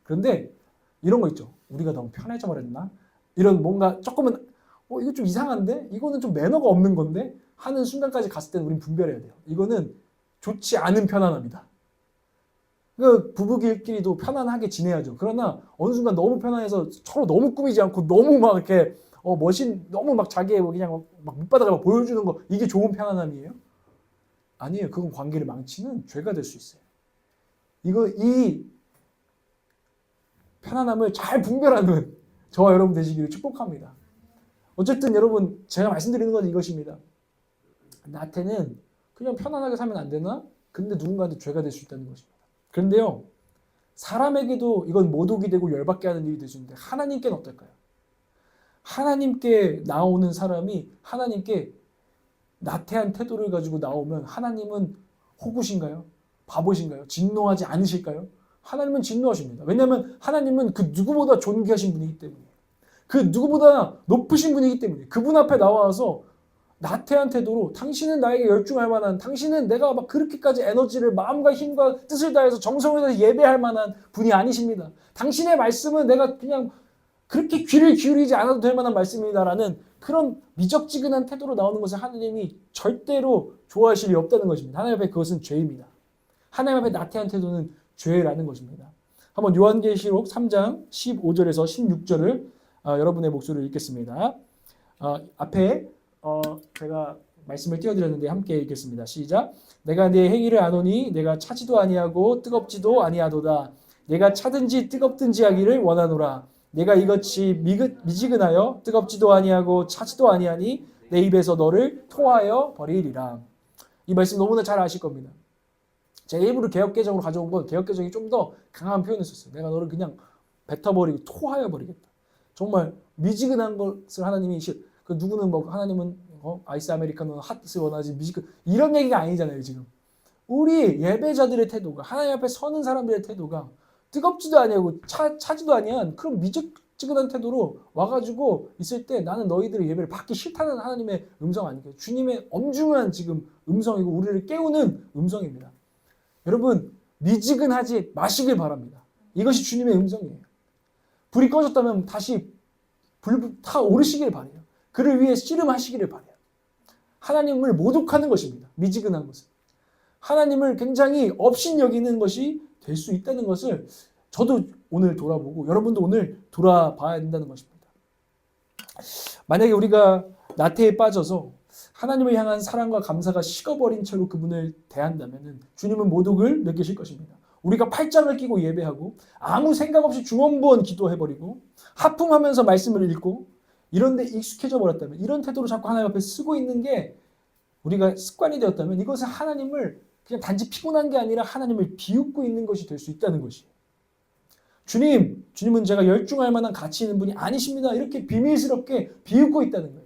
그런데 이런 거 있죠. 우리가 너무 편해져 버렸나? 이런 뭔가 조금은 이거 좀 이상한데? 이거는 좀 매너가 없는 건데? 하는 순간까지 갔을 때는 우린 분별해야 돼요. 이거는 좋지 않은 편안함이다. 그 부부끼리도 편안하게 지내야죠. 그러나 어느 순간 너무 편안해서 서로 너무 꾸미지 않고 너무 막 이렇게 너무 막 자기의 그냥 막 밑바닥을 막 보여주는 거, 이게 좋은 편안함이에요? 아니에요. 그건 관계를 망치는 죄가 될 수 있어요. 이 편안함을 잘 분별하는 저와 여러분 되시기를 축복합니다. 어쨌든 여러분, 제가 말씀드리는 건 이것입니다. 나한테는 그냥 편안하게 살면 안 되나? 근데 누군가한테 죄가 될 수 있다는 것입니다. 그런데요, 사람에게도 이건 모독이 되고 열받게 하는 일이 될 수 있는데 하나님께는 어떨까요? 하나님께 나오는 사람이 하나님께 나태한 태도를 가지고 나오면 하나님은 호구신가요? 바보신가요? 진노하지 않으실까요? 하나님은 진노하십니다. 왜냐하면 하나님은 그 누구보다 존귀하신 분이기 때문이에요. 그 누구보다 높으신 분이기 때문에 그분 앞에 나와서 나태한 태도로 당신은 나에게 열중할 만한, 당신은 내가 막 그렇게까지 에너지를 마음과 힘과 뜻을 다해서 정성을 다해서 예배할 만한 분이 아니십니다. 당신의 말씀은 내가 그냥 그렇게 귀를 기울이지 않아도 될 만한 말씀이다라는 그런 미적지근한 태도로 나오는 것을 하나님이 절대로 좋아하실 리 없다는 것입니다. 하나님 앞에 그것은 죄입니다. 하나님 앞에 나태한 태도는 죄라는 것입니다. 한번 요한계시록 3장 15절에서 16절을 여러분의 목소리를 읽겠습니다. 앞에 제가 말씀을 띄워드렸는데 함께 읽겠습니다. 시작. 내가 네 행위를 아노니 내가 차지도 아니하고 뜨겁지도 아니하도다. 내가 차든지 뜨겁든지 하기를 원하노라. 내가 이것이 미지근하여 뜨겁지도 아니하고 차지도 아니하니 내 입에서 너를 토하여 버리리라. 이 말씀 너무나 잘 아실 겁니다. 제가 일부러 개역개정으로 가져온 건 개역개정이 좀 더 강한 표현을 썼어요. 내가 너를 그냥 뱉어버리고 토하여 버리겠다. 정말 미지근한 것을 하나님이 그 누구는 뭐 하나님은 아이스 아메리카노 핫을 원하지 이런 얘기가 아니잖아요. 지금 우리 예배자들의 태도가, 하나님 앞에 서는 사람들의 태도가 뜨겁지도 아니하고 차지도 아니한 그런 미지근한 태도로 와가지고 있을 때 나는 너희들의 예배를 받기 싫다는 하나님의 음성 아니겠어요? 주님의 엄중한 지금 음성이고 우리를 깨우는 음성입니다. 여러분, 미지근하지 마시길 바랍니다. 이것이 주님의 음성이에요. 불이 꺼졌다면 다시 불 타 오르시길 바라요. 그를 위해 씨름하시기를 바라요. 하나님을 모독하는 것입니다. 미지근한 것은. 하나님을 굉장히 업신여기는 것이 될 수 있다는 것을 저도 오늘 돌아보고 여러분도 오늘 돌아봐야 된다는 것입니다. 만약에 우리가 나태에 빠져서 하나님을 향한 사랑과 감사가 식어버린 채로 그분을 대한다면 주님은 모독을 느끼실 것입니다. 우리가 팔짱을 끼고 예배하고 아무 생각 없이 중언부언 기도해버리고 하품하면서 말씀을 읽고 이런 데 익숙해져 버렸다면, 이런 태도로 자꾸 하나님 앞에 쓰고 있는 게 우리가 습관이 되었다면 이것은 하나님을 그냥 단지 피곤한 게 아니라 하나님을 비웃고 있는 것이 될 수 있다는 것이에요. 주님은 제가 열중할 만한 가치 있는 분이 아니십니다. 이렇게 비밀스럽게 비웃고 있다는 거예요.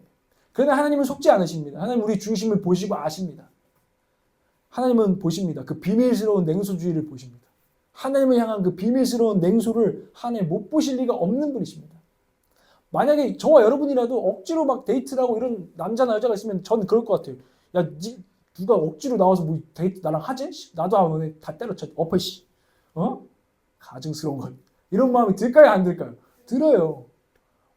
그러나 하나님은 속지 않으십니다. 하나님 우리 중심을 보시고 아십니다. 하나님은 보십니다. 그 비밀스러운 냉소주의를 보십니다. 하나님을 향한 그 비밀스러운 냉소를 하나님 못 보실 리가 없는 분이십니다. 만약에 저와 여러분이라도 억지로 막 데이트를 하고 이런 남자나 여자가 있으면 저는 그럴 것 같아요. 야, 누가 억지로 나와서 뭐 데이트 나랑 하지? 나도 안 오네. 다 때려쳐. 엎어 씨. 가증스러운 것. 이런 마음이 들까요? 안 들까요? 들어요.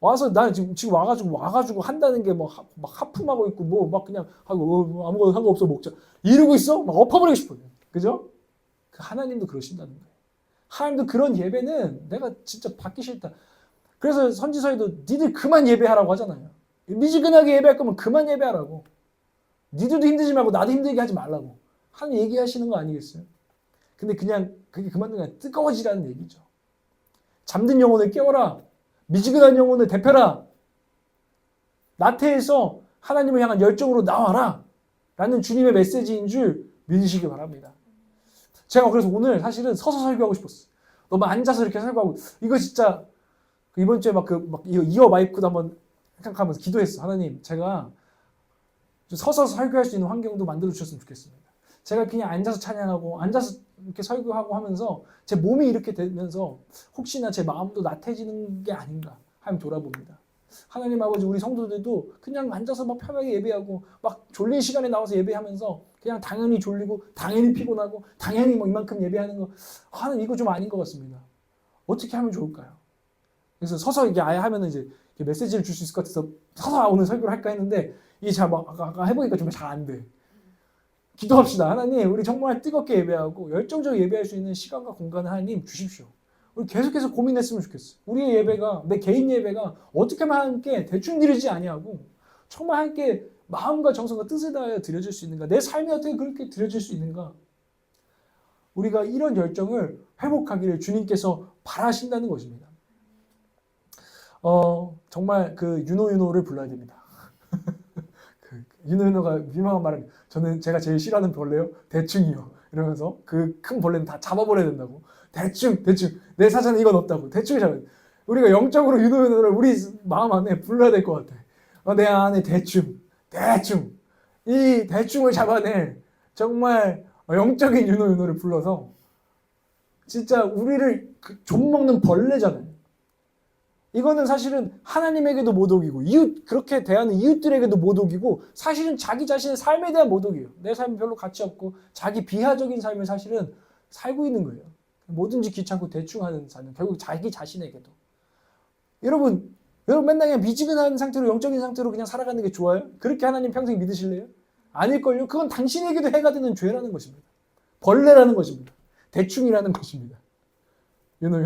와서 나 지금 와가지고 한다는 게 막 하품하고 있고 뭐 막 그냥 하고 아무거나 상관없어 먹자. 이러고 있어? 막 엎어버리고 싶어요. 그죠? 그 하나님도 그러신다는 거예요. 하나님도 그런 예배는 내가 진짜 받기 싫다. 그래서 선지서에도 니들 그만 예배하라고 하잖아요. 미지근하게 예배할 거면 그만 예배하라고. 니들도 힘들지 말고 나도 힘들게 하지 말라고. 하나님 얘기하시는 거 아니겠어요? 근데 그냥 그게 그만두면 뜨거워지라는 얘기죠. 잠든 영혼을 깨워라. 미지근한 영혼을 데펴라. 나태해서 하나님을 향한 열정으로 나와라. 라는 주님의 메시지인 줄 믿으시기 바랍니다. 제가 그래서 오늘 사실은 서서 설교하고 싶었어요. 너무 앉아서 이렇게 설교하고 이거 진짜 이번 주에 이어 마이크도 한번 생각하면서 기도했어. 하나님, 제가 좀 서서 설교할 수 있는 환경도 만들어 주셨으면 좋겠습니다. 제가 그냥 앉아서 찬양하고 앉아서 이렇게 설교하고 하면서 제 몸이 이렇게 되면서 혹시나 제 마음도 나태해지는 게 아닌가 하면 돌아봅니다. 하나님 아버지, 우리 성도들도 그냥 앉아서 막 편하게 예배하고 막 졸린 시간에 나와서 예배하면서 그냥 당연히 졸리고 당연히 피곤하고 당연히 뭐 이만큼 예배하는 거, 하나님 이거 좀 아닌 것 같습니다. 어떻게 하면 좋을까요? 그래서 서서 이게 아예 하면은 이제 메시지를 줄 수 있을 것 같아서 서서 오늘 설교를 할까 했는데 이게 잘 막 아까 해보니까 좀 잘 안 돼. 기도합시다. 하나님, 우리 정말 뜨겁게 예배하고 열정적으로 예배할 수 있는 시간과 공간을 하나님 주십시오. 우리 계속해서 고민했으면 좋겠어. 우리의 예배가, 내 개인 예배가 어떻게 하면 하나님께 대충 드리지 아니하고 정말 하나님께 마음과 정성과 뜻을 다하여 드려질 수 있는가? 내 삶이 어떻게 그렇게 드려질 수 있는가? 우리가 이런 열정을 회복하기를 주님께서 바라신다는 것입니다. 정말 그 유노를 불러야 됩니다. 유노가 유명한 말은 제가 제일 싫어하는 벌레요. 대충이요. 이러면서 그 큰 벌레는 다 잡아버려야 된다고. 대충 내 사전에 이건 없다고. 대충 잡아야 돼. 우리가 영적으로 유노를 우리 마음 안에 불러야 될 것 같아. 내 안에 대충 이 대충을 잡아낼 정말 영적인 유노를 불러서 진짜 우리를 좀먹는 벌레잖아요. 이거는 사실은 하나님에게도 모독이고 그렇게 대하는 이웃들에게도 모독이고 사실은 자기 자신의 삶에 대한 모독이에요. 내 삶이 별로 가치 없고 자기 비하적인 삶을 사실은 살고 있는 거예요. 뭐든지 귀찮고 대충 하는 삶, 결국 자기 자신에게도. 여러분 맨날 그냥 미지근한 상태로 영적인 상태로 그냥 살아가는 게 좋아요? 그렇게 하나님 평생 믿으실래요? 아닐걸요? 그건 당신에게도 해가 되는 죄라는 것입니다. 벌레라는 것입니다. 대충이라는 것입니다. 유노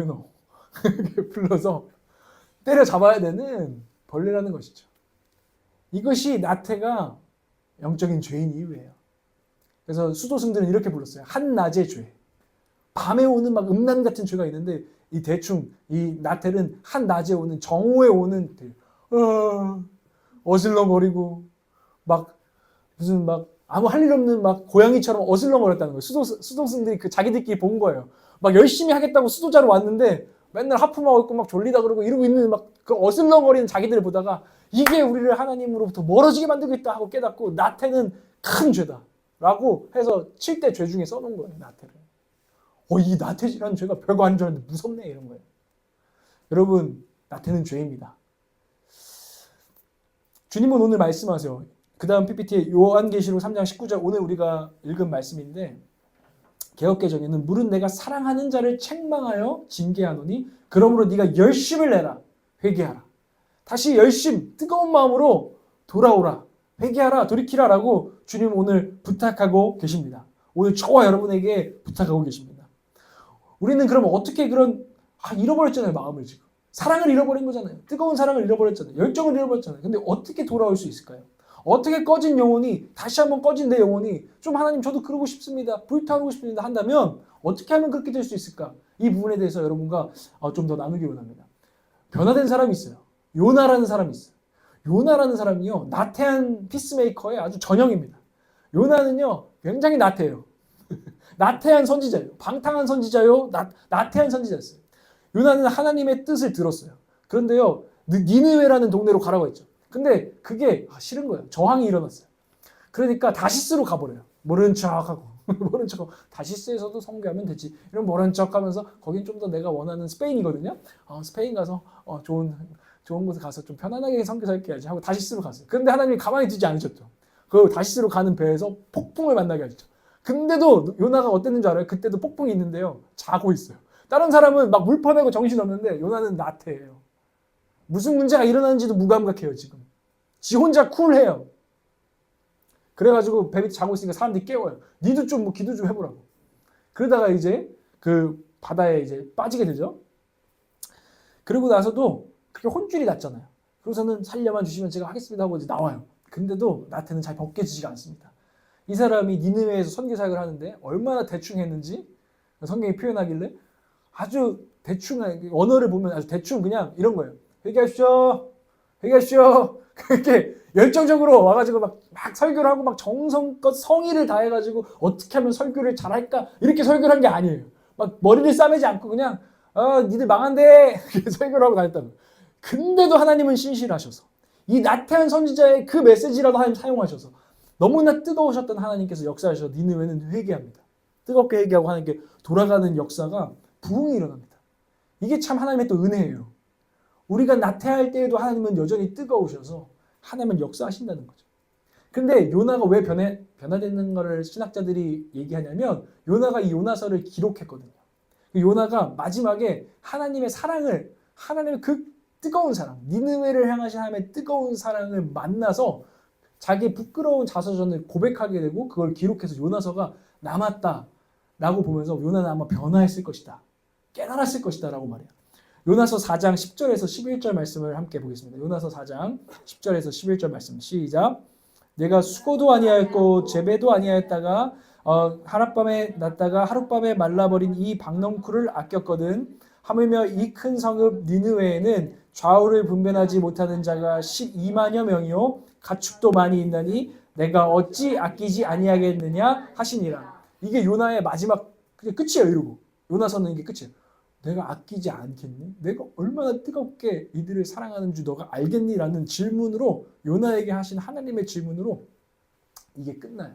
이렇게 불러서 때려잡아야 되는 벌레라는 것이죠. 이것이 나태가 영적인 죄인 이유예요. 그래서 수도승들은 이렇게 불렀어요. 한낮의 죄. 밤에 오는 막 음란 같은 죄가 있는데 이 대충 이 나태는 한낮에 오는 정오에 오는 어슬렁거리고 막 무슨 막 아무 할 일 없는 막 고양이처럼 어슬렁거렸다는 거예요. 수도승들이 자기들끼리 본 거예요. 막 열심히 하겠다고 수도자로 왔는데 맨날 하품하고 있고 막 졸리다 그러고 이러고 있는 막 그 어슬렁거리는 자기들을 보다가 이게 우리를 하나님으로부터 멀어지게 만들고 있다 하고 깨닫고 나태는 큰 죄다 라고 해서 7대 죄 중에 써놓은 거예요. 나태를. 이 나태라는 죄가 별거 아닌 줄 알았는데 무섭네 이런 거예요. 여러분 나태는 죄입니다. 주님은 오늘 말씀하세요. 그 다음 PPT에 요한계시록 3장 19절 오늘 우리가 읽은 말씀인데 개역개정에는 물은 내가 사랑하는 자를 책망하여 징계하노니 그러므로 네가 열심을 내라. 회개하라. 다시 열심 뜨거운 마음으로 돌아오라. 회개하라. 돌이키라 라고 주님 오늘 부탁하고 계십니다. 오늘 저와 여러분에게 부탁하고 계십니다. 우리는 그럼 어떻게 잃어버렸잖아요. 마음을 지금. 사랑을 잃어버린 거잖아요. 뜨거운 사랑을 잃어버렸잖아요. 열정을 잃어버렸잖아요. 근데 어떻게 돌아올 수 있을까요? 어떻게 꺼진 영혼이 다시 한번 꺼진 내 영혼이 좀 하나님 저도 그러고 싶습니다. 불타오르고 싶습니다 한다면 어떻게 하면 그렇게 될 수 있을까? 이 부분에 대해서 여러분과 좀 더 나누기 원합니다. 변화된 사람이 있어요. 요나라는 사람이 있어요. 요나라는 사람이요. 나태한 피스메이커의 아주 전형입니다. 요나는요. 굉장히 나태해요. 나태한 선지자예요. 방탕한 선지자요. 나태한 선지자였어요. 요나는 하나님의 뜻을 들었어요. 그런데요. 니느웨라는 동네로 가라고 했죠. 근데 그게 싫은 거예요. 저항이 일어났어요. 그러니까 다시스로 가버려요. 모르는 척하고 모르는 척하고 다시스에서도 선교하면 되지. 이런 모르는 척하면서 거긴 좀 더 내가 원하는 스페인이거든요. 스페인 가서 좋은 곳에 가서 좀 편안하게 선교할게야지 하고 다시스로 갔어요. 그런데 하나님이 가만히 두지 않으셨죠. 그 다시스로 가는 배에서 폭풍을 만나게 하셨죠. 근데도 요나가 어땠는 줄 알아요? 그때도 폭풍이 있는데요. 자고 있어요. 다른 사람은 막 물 퍼내고 정신 없는데 요나는 나태해요. 무슨 문제가 일어나는지도 무감각해요. 지금 지 혼자 쿨해요. 그래가지고 배 밑에 자고 있으니까 사람들이 깨워요. 니도 좀 기도 좀 해보라고. 그러다가 이제 그 바다에 이제 빠지게 되죠. 그러고 나서도 그렇게 혼쭐이 났잖아요. 그래서는 살려만 주시면 제가 하겠습니다 하고 이제 나와요. 근데도 나태는 잘 벗겨지지가 않습니다. 이 사람이 니느웨에서 선교 사역을 하는데 얼마나 대충 했는지 성경이 표현하길래 아주 대충 언어를 보면 아주 대충 그냥 이런 거예요. 회개하십시오. 그렇게 열정적으로 와가지고 막 설교를 하고 막 정성껏 성의를 다해가지고 어떻게 하면 설교를 잘할까 이렇게 설교를 한 게 아니에요. 막 머리를 싸매지 않고 그냥 니들 망한데 이렇게 설교를 하고 다녔다고. 근데도 하나님은 신실하셔서 이 나태한 선지자의 그 메시지라도 하나님 사용하셔서 너무나 뜨거우셨던 하나님께서 역사하셔서 니느웨는 회개합니다. 뜨겁게 회개하고 하나님께 돌아가는 역사가 부흥이 일어납니다. 이게 참 하나님의 또 은혜예요. 우리가 나태할 때에도 하나님은 여전히 뜨거우셔서 하나님은 역사하신다는 거죠. 근데 요나가 왜 변화되는 것을 신학자들이 얘기하냐면 요나가 이 요나서를 기록했거든요. 요나가 마지막에 하나님의 사랑을 하나님의 그 뜨거운 사랑 니느웨를 향하신 하나님의 뜨거운 사랑을 만나서 자기의 부끄러운 자서전을 고백하게 되고 그걸 기록해서 요나서가 남았다라고 보면서 요나는 아마 변화했을 것이다. 깨달았을 것이다 라고 말해요. 요나서 4장 10절에서 11절 말씀을 함께 보겠습니다. 요나서 4장 10절에서 11절 말씀 시작. 내가 수고도 아니하였고 재배도 아니하였다가 하룻밤에 났다가 하룻밤에 말라버린 이 박넝쿨을 아꼈거든. 하물며 이 큰 성읍 니느웨에는 좌우를 분별하지 못하는 자가 12만여 명이요 가축도 많이 있나니 내가 어찌 아끼지 아니하겠느냐 하시니라. 이게 요나의 마지막 끝이에요. 이러고 요나서는 이게 끝이에요. 내가 아끼지 않겠니? 내가 얼마나 뜨겁게 이들을 사랑하는 줄 너가 알겠니? 라는 질문으로 요나에게 하신 하나님의 질문으로 이게 끝나요.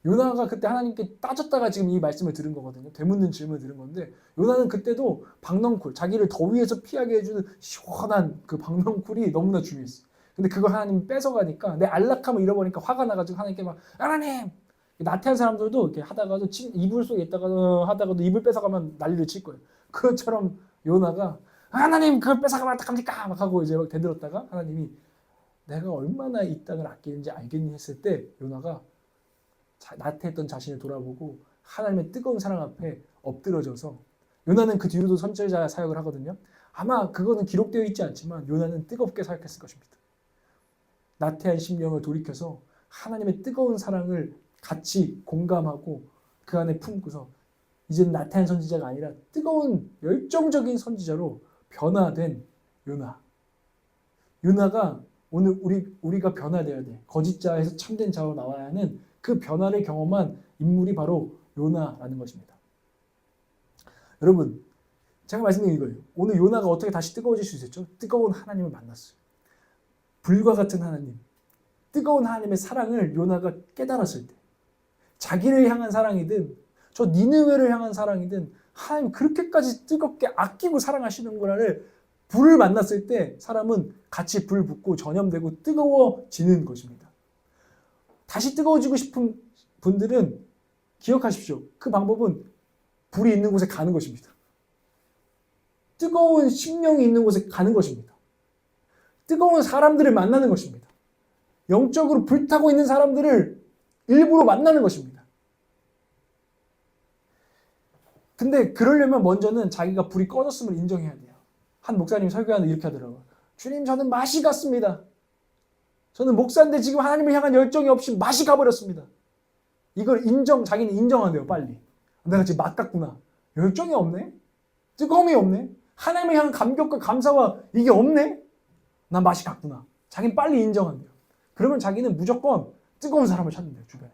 요나가 그때 하나님께 따졌다가 지금 이 말씀을 들은 거거든요. 되묻는 질문을 들은 건데 요나는 그때도 박넝쿨, 자기를 더위에서 피하게 해주는 시원한 그 박넝쿨이 너무나 중요했어요. 근데 그걸 하나님이 뺏어가니까 내 안락함을 잃어버리니까 화가 나가지고 하나님께 막 하나님! 나태한 사람들도 이렇게 하다가도 이불 속에 있다가 하다가도 이불 뺏어가면 난리를 칠 거예요. 그것처럼 요나가 하나님 그걸 뺏어가면 어떡합니까? 막 하고 이제 막 대들었다가 하나님이 내가 얼마나 이 땅을 아끼는지 알겠니 했을 때 요나가 나태했던 자신을 돌아보고 하나님의 뜨거운 사랑 앞에 엎드러져서 요나는 그 뒤로도 선지자 사역을 하거든요. 아마 그거는 기록되어 있지 않지만 요나는 뜨겁게 사역했을 것입니다. 나태한 심령을 돌이켜서 하나님의 뜨거운 사랑을 같이 공감하고 그 안에 품고서 이제는 나태한 선지자가 아니라 뜨거운 열정적인 선지자로 변화된 요나. 요나가 오늘 우리가 변화되어야 돼. 거짓 자에서 참된 자로 나와야 하는 그 변화를 경험한 인물이 바로 요나라는 것입니다. 여러분, 제가 말씀드린 이거예요. 오늘 요나가 어떻게 다시 뜨거워질 수 있었죠? 뜨거운 하나님을 만났어요. 불과 같은 하나님, 뜨거운 하나님의 사랑을 요나가 깨달았을 때 자기를 향한 사랑이든 저 니느웨를 향한 사랑이든 하나님 그렇게까지 뜨겁게 아끼고 사랑하시는구나를 불을 만났을 때 사람은 같이 불 붙고 전염되고 뜨거워지는 것입니다. 다시 뜨거워지고 싶은 분들은 기억하십시오. 그 방법은 불이 있는 곳에 가는 것입니다. 뜨거운 심령이 있는 곳에 가는 것입니다. 뜨거운 사람들을 만나는 것입니다. 영적으로 불타고 있는 사람들을 일부러 만나는 것입니다. 근데 그러려면 먼저는 자기가 불이 꺼졌음을 인정해야 돼요. 한 목사님 설교하는데 이렇게 하더라고요. 주님, 저는 맛이 갔습니다. 저는 목사인데 지금 하나님을 향한 열정이 없이 맛이 가버렸습니다. 이걸 자기는 인정한대요, 빨리. 내가 지금 맛 갔구나. 열정이 없네? 뜨거움이 없네? 하나님을 향한 감격과 감사와 이게 없네? 난 맛이 갔구나. 자기는 빨리 인정한대요. 그러면 자기는 무조건 뜨거운 사람을 찾는데요, 주변에.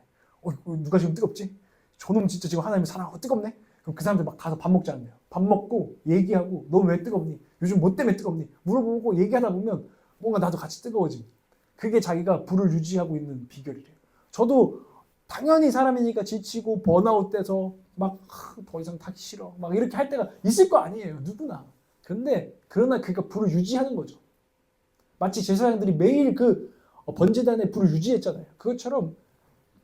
누가 지금 뜨겁지? 저놈 진짜 지금 하나님을 사랑하고 뜨겁네? 그럼 그 사람들 막 가서 밥 먹자는데요. 밥 먹고 얘기하고 너 왜 뜨겁니? 요즘 뭐 때문에 뜨겁니? 물어보고 얘기하다 보면 뭔가 나도 같이 뜨거워지고 그게 자기가 불을 유지하고 있는 비결이래요. 저도 당연히 사람이니까 지치고 번아웃 돼서 막 더 이상 타기 싫어 막 이렇게 할 때가 있을 거 아니에요. 누구나. 그러나 그러니까 불을 유지하는 거죠. 마치 제사장들이 매일 그 번제단에 불을 유지했잖아요. 그것처럼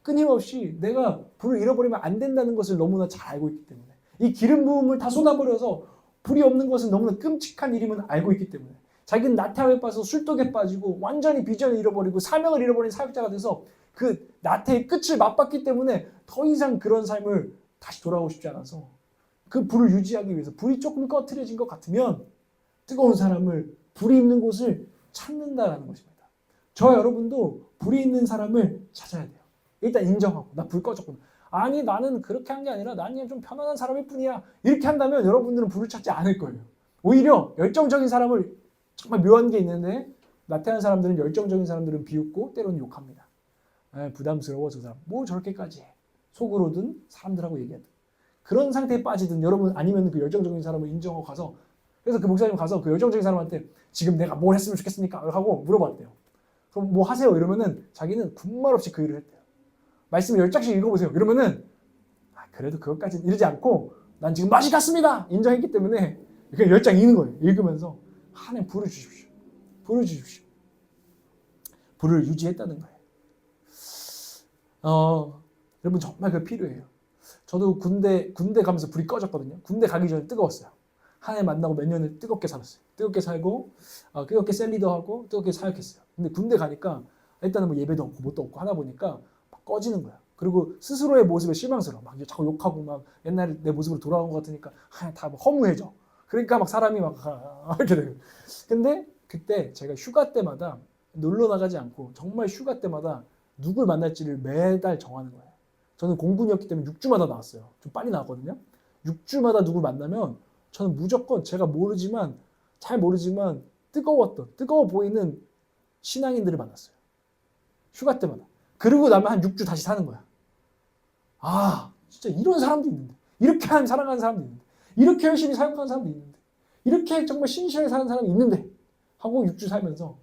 끊임없이 내가 불을 잃어버리면 안 된다는 것을 너무나 잘 알고 있기 때문에 이 기름 부음을 다 쏟아버려서 불이 없는 것은 너무나 끔찍한 일임을 알고 있기 때문에 자기는 나태함에 빠져서 술독에 빠지고 완전히 비전을 잃어버리고 사명을 잃어버린 사역자가 돼서 그 나태의 끝을 맛봤기 때문에 더 이상 그런 삶을 다시 돌아오고 싶지 않아서 그 불을 유지하기 위해서 불이 조금 꺼트려진 것 같으면 뜨거운 사람을 불이 있는 곳을 찾는다라는 것입니다. 저와 여러분도 불이 있는 사람을 찾아야 돼요. 일단 인정하고 나 불 꺼졌구나. 아니 나는 그렇게 한 게 아니라 나는 그냥 좀 편안한 사람일 뿐이야. 이렇게 한다면 여러분들은 불을 찾지 않을 거예요. 오히려 열정적인 사람을 정말 묘한 게 있는데 나태한 사람들은 열정적인 사람들은 비웃고 때로는 욕합니다. 부담스러워 저 사람. 뭐 저렇게까지 해. 속으로든 사람들하고 얘기하든. 그런 상태에 빠지든 여러분 아니면 그 열정적인 사람을 인정하고 가서 그래서 그 목사님 가서 그 열정적인 사람한테 지금 내가 뭘 했으면 좋겠습니까? 하고 물어봤대요. 그럼 뭐 하세요? 이러면은 자기는 군말 없이 그 일을 했대요. 말씀을 10장씩 읽어보세요. 이러면은 그래도 그것까지는 이러지 않고 난 지금 맛이 갔습니다. 인정했기 때문에 그냥 10장 읽는 거예요. 읽으면서 하나님 불을 주십시오. 불을 주십시오. 불을 유지했다는 거예요. 여러분 정말 그게 필요해요. 저도 군대 가면서 불이 꺼졌거든요. 군대 가기 전에 뜨거웠어요. 하나님 만나고 몇 년을 뜨겁게 살았어요. 뜨겁게 살고 뜨겁게 셀리더하고 뜨겁게 사역했어요. 근데 군대 가니까 일단은 뭐 예배도 없고 뭣도 없고 하다 보니까 막 꺼지는 거야. 그리고 스스로의 모습에 실망스러워. 막 자꾸 욕하고 막 옛날 내 모습으로 돌아온 것 같으니까 다 허무해져. 그러니까 막 사람이 막 이렇게 되고. 근데 그때 제가 휴가 때마다 놀러 나가지 않고 정말 휴가 때마다 누굴 만날지를 매달 정하는 거예요. 저는 공군이었기 때문에 6주마다 나왔어요. 좀 빨리 나왔거든요. 6주마다 누굴 만나면 저는 무조건 제가 모르지만 잘 모르지만 뜨거워 보이는 신앙인들을 만났어요. 휴가 때마다. 그러고 나면 한 6주 다시 사는 거야. 아, 진짜 이런 사람도 있는데. 이렇게 사랑하는 사람도 있는데. 이렇게 열심히 사역하는 사람도 있는데. 이렇게 정말 신실하게 사는 사람이 있는데. 하고 6주 살면서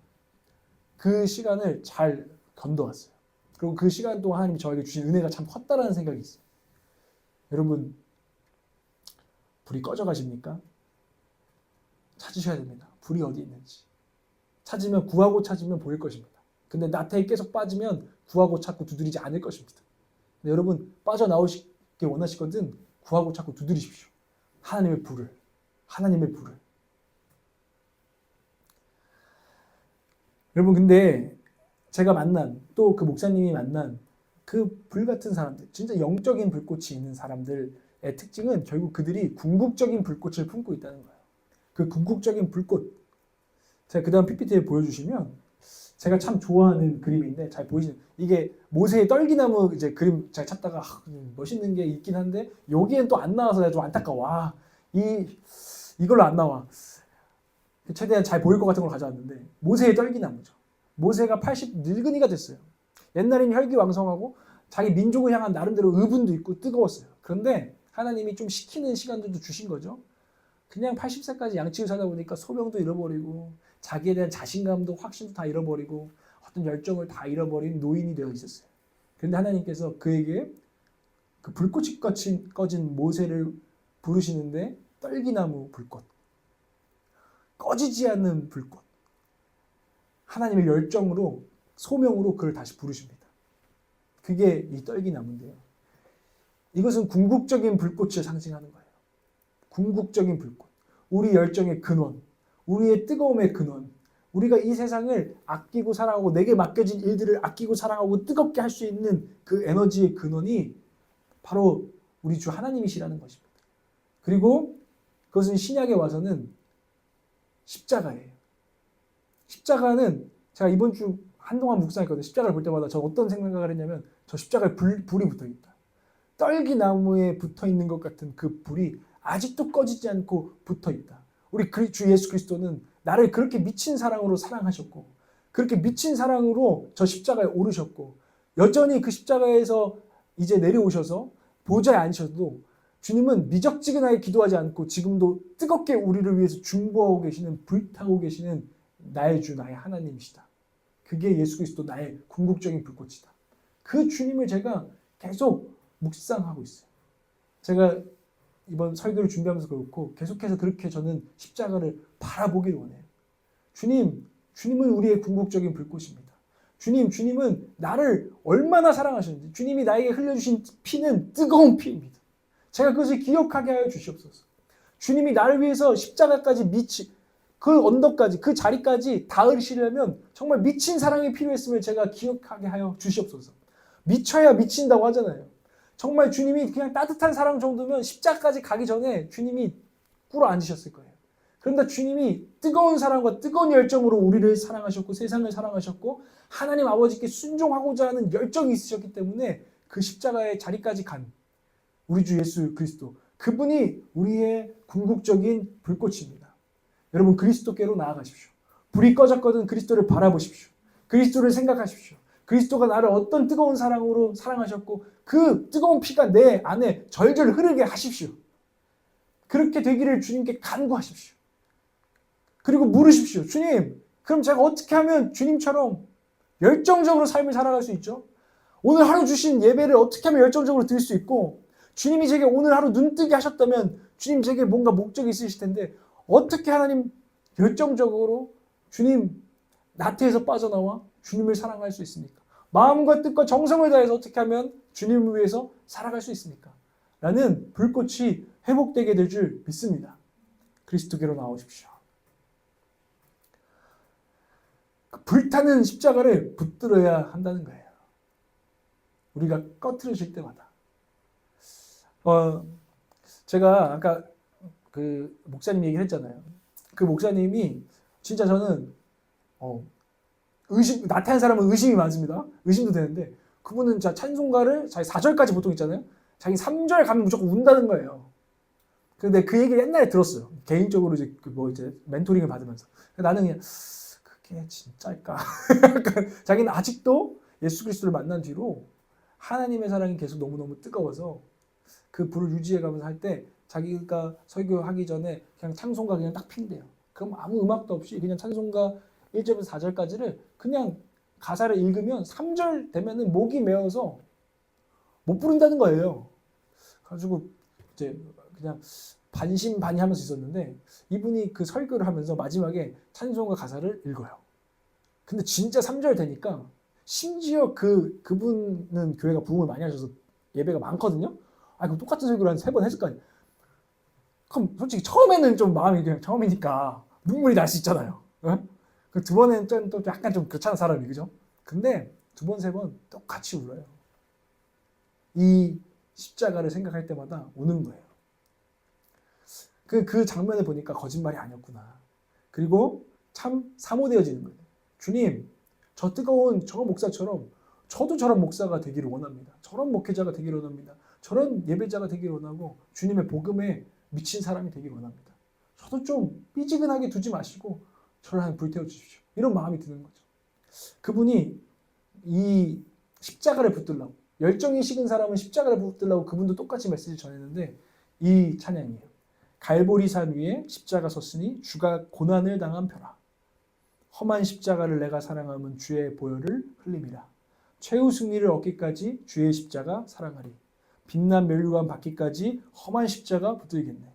그 시간을 잘 견뎌왔어요. 그리고 그 시간 동안 하나님이 저에게 주신 은혜가 참 컸다라는 생각이 있어요. 여러분, 불이 꺼져 가십니까? 찾으셔야 됩니다. 불이 어디 있는지. 찾으면 구하고 찾으면 보일 것입니다. 근데 나태에 계속 빠지면 구하고 찾고 두드리지 않을 것입니다. 근데 여러분 빠져나오시길 원하시거든 구하고 찾고 두드리십시오. 하나님의 불을. 여러분 근데 제가 만난 또 그 목사님이 만난 그 불같은 사람들, 진짜 영적인 불꽃이 있는 사람들의 특징은 결국 그들이 궁극적인 불꽃을 품고 있다는 거예요. 그 궁극적인 불꽃. 제가 그 다음 PPT에 보여주시면 제가 참 좋아하는 그림인데 잘 보이시는 이게 모세의 떨기나무 이제 그림 제가 찾다가 멋있는 게 있긴 한데 여기엔 또 안 나와서 내가 좀 안타까워. 이걸로 안 나와. 최대한 잘 보일 것 같은 걸 가져왔는데 모세의 떨기나무죠. 모세가 80 늙은이가 됐어요. 옛날에는 혈기왕성하고 자기 민족을 향한 나름대로 의분도 있고 뜨거웠어요. 그런데 하나님이 좀 식히는 시간들도 주신 거죠. 그냥 80세까지 양치고 살다 보니까 소명도 잃어버리고 자기에 대한 자신감도 확신도 다 잃어버리고 어떤 열정을 다 잃어버린 노인이 되어 있었어요. 그런데 하나님께서 그에게 그 불꽃이 꺼진 모세를 부르시는데 떨기나무 불꽃, 꺼지지 않는 불꽃, 하나님의 열정으로 소명으로 그를 다시 부르십니다. 그게 이 떨기나무인데요. 이것은 궁극적인 불꽃을 상징하는 거예요. 궁극적인 불꽃. 우리 열정의 근원, 우리의 뜨거움의 근원, 우리가 이 세상을 아끼고 사랑하고 내게 맡겨진 일들을 아끼고 사랑하고 뜨겁게 할 수 있는 그 에너지의 근원이 바로 우리 주 하나님이시라는 것입니다. 그리고 그것은 신약에 와서는 십자가예요. 십자가는 제가 이번 주 한동안 묵상했거든요. 십자가를 볼 때마다 저 어떤 생각을 했냐면 저 십자가에 불이 붙어있다. 떨기나무에 붙어있는 것 같은 그 불이 아직도 꺼지지 않고 붙어있다. 우리 주 예수 그리스도는 나를 그렇게 미친 사랑으로 사랑하셨고 그렇게 미친 사랑으로 저 십자가에 오르셨고 여전히 그 십자가에서 이제 내려오셔서 보좌에 앉으셔도 주님은 미적지근하게 기도하지 않고 지금도 뜨겁게 우리를 위해서 중보하고 계시는 불타고 계시는 나의 주 나의 하나님이시다. 그게 예수 그리스도 나의 궁극적인 불꽃이다. 그 주님을 제가 계속 묵상하고 있어요. 제가 이번 설교를 준비하면서 그렇고 계속해서 그렇게 저는 십자가를 바라보길 원해요. 주님은 우리의 궁극적인 불꽃입니다. 주님은 나를 얼마나 사랑하셨는지, 주님이 나에게 흘려주신 피는 뜨거운 피입니다. 제가 그것을 기억하게 하여 주시옵소서. 주님이 나를 위해서 십자가까지 그 언덕까지, 그 자리까지 닿으시려면 정말 미친 사랑이 필요했음을 제가 기억하게 하여 주시옵소서. 미쳐야 미친다고 하잖아요. 정말 주님이 그냥 따뜻한 사랑 정도면 십자가까지 가기 전에 주님이 꿇어 앉으셨을 거예요. 그런데 주님이 뜨거운 사랑과 뜨거운 열정으로 우리를 사랑하셨고 세상을 사랑하셨고 하나님 아버지께 순종하고자 하는 열정이 있으셨기 때문에 그 십자가의 자리까지 간 우리 주 예수 그리스도, 그분이 우리의 궁극적인 불꽃입니다. 여러분 그리스도께로 나아가십시오. 불이 꺼졌거든 그리스도를 바라보십시오. 그리스도를 생각하십시오. 그리스도가 나를 어떤 뜨거운 사랑으로 사랑하셨고 그 뜨거운 피가 내 안에 절절 흐르게 하십시오. 그렇게 되기를 주님께 간구하십시오. 그리고 물으십시오. 주님, 그럼 제가 어떻게 하면 주님처럼 열정적으로 삶을 살아갈 수 있죠? 오늘 하루 주신 예배를 어떻게 하면 열정적으로 드릴 수 있고 주님이 제게 오늘 하루 눈뜨게 하셨다면 주님 제게 뭔가 목적이 있으실 텐데 어떻게 하나님 열정적으로 주님 나태에서 빠져나와 주님을 사랑할 수 있습니까? 마음과 뜻과 정성을 다해서 어떻게 하면 주님을 위해서 살아갈 수 있습니까? 라는 불꽃이 회복되게 될 줄 믿습니다. 그리스도께로 나오십시오. 그 불타는 십자가를 붙들어야 한다는 거예요. 우리가 꺼트려질 때마다. 제가 아까 그 목사님 얘기를 했잖아요. 그 목사님이 진짜 저는 나태한 사람은 의심이 많습니다. 의심도 되는데 그분은 자 찬송가를 자기 4절까지 보통 있잖아요. 자기 3절 가면 무조건 운다는 거예요. 근데 그 얘기를 옛날에 들었어요. 개인적으로 이제 이제 멘토링을 받으면서. 나는 그냥 그게 진짜일까? 자기는 아직도 예수 그리스도를 만난 뒤로 하나님의 사랑이 계속 너무너무 뜨거워서 그 불을 유지해가면서 할 때 자기가 설교하기 전에 그냥 찬송가 그냥 딱 핀대요. 그럼 아무 음악도 없이 그냥 찬송가 1절부터 4절까지를 그냥 가사를 읽으면 3절 되면은 목이 메어서 못 부른다는 거예요. 가지고 이제 그냥 반신반의하면서 있었는데 이분이 그 설교를 하면서 마지막에 찬송가 가사를 읽어요. 근데 진짜 3절 되니까 심지어 그분은 교회가 부흥을 많이 하셔서 예배가 많거든요. 그럼 똑같은 설교를 한 3번 했을 거 아니에요. 그럼 솔직히 처음에는 좀 마음이 그냥 처음이니까 눈물이 날 수 있잖아요. 그 2번에는 또 약간 좀 그렇잖아 사람이, 그죠? 근데 2번, 3번 똑같이 울어요. 이 십자가를 생각할 때마다 우는 거예요. 그 장면을 보니까 거짓말이 아니었구나. 그리고 참 사모되어지는 거예요. 주님, 저 뜨거운 저 목사처럼 저도 저런 목사가 되기를 원합니다. 저런 목회자가 되기를 원합니다. 저런 예배자가 되기를 원하고 주님의 복음에 미친 사람이 되기를 원합니다. 저도 좀 삐지근하게 두지 마시고 저를 한 불태워 주십시오. 이런 마음이 드는 거죠. 그분이 이 십자가를 붙들라고, 열정이 식은 사람은 십자가를 붙들라고 그분도 똑같이 메시지를 전했는데 이 찬양이에요. 갈보리산 위에 십자가 섰으니 주가 고난을 당한 표라. 험한 십자가를 내가 사랑하면 주의 보혈을 흘림이라. 최후 승리를 얻기까지 주의 십자가 사랑하리. 빛난 멸류관 받기까지 험한 십자가 붙들겠네.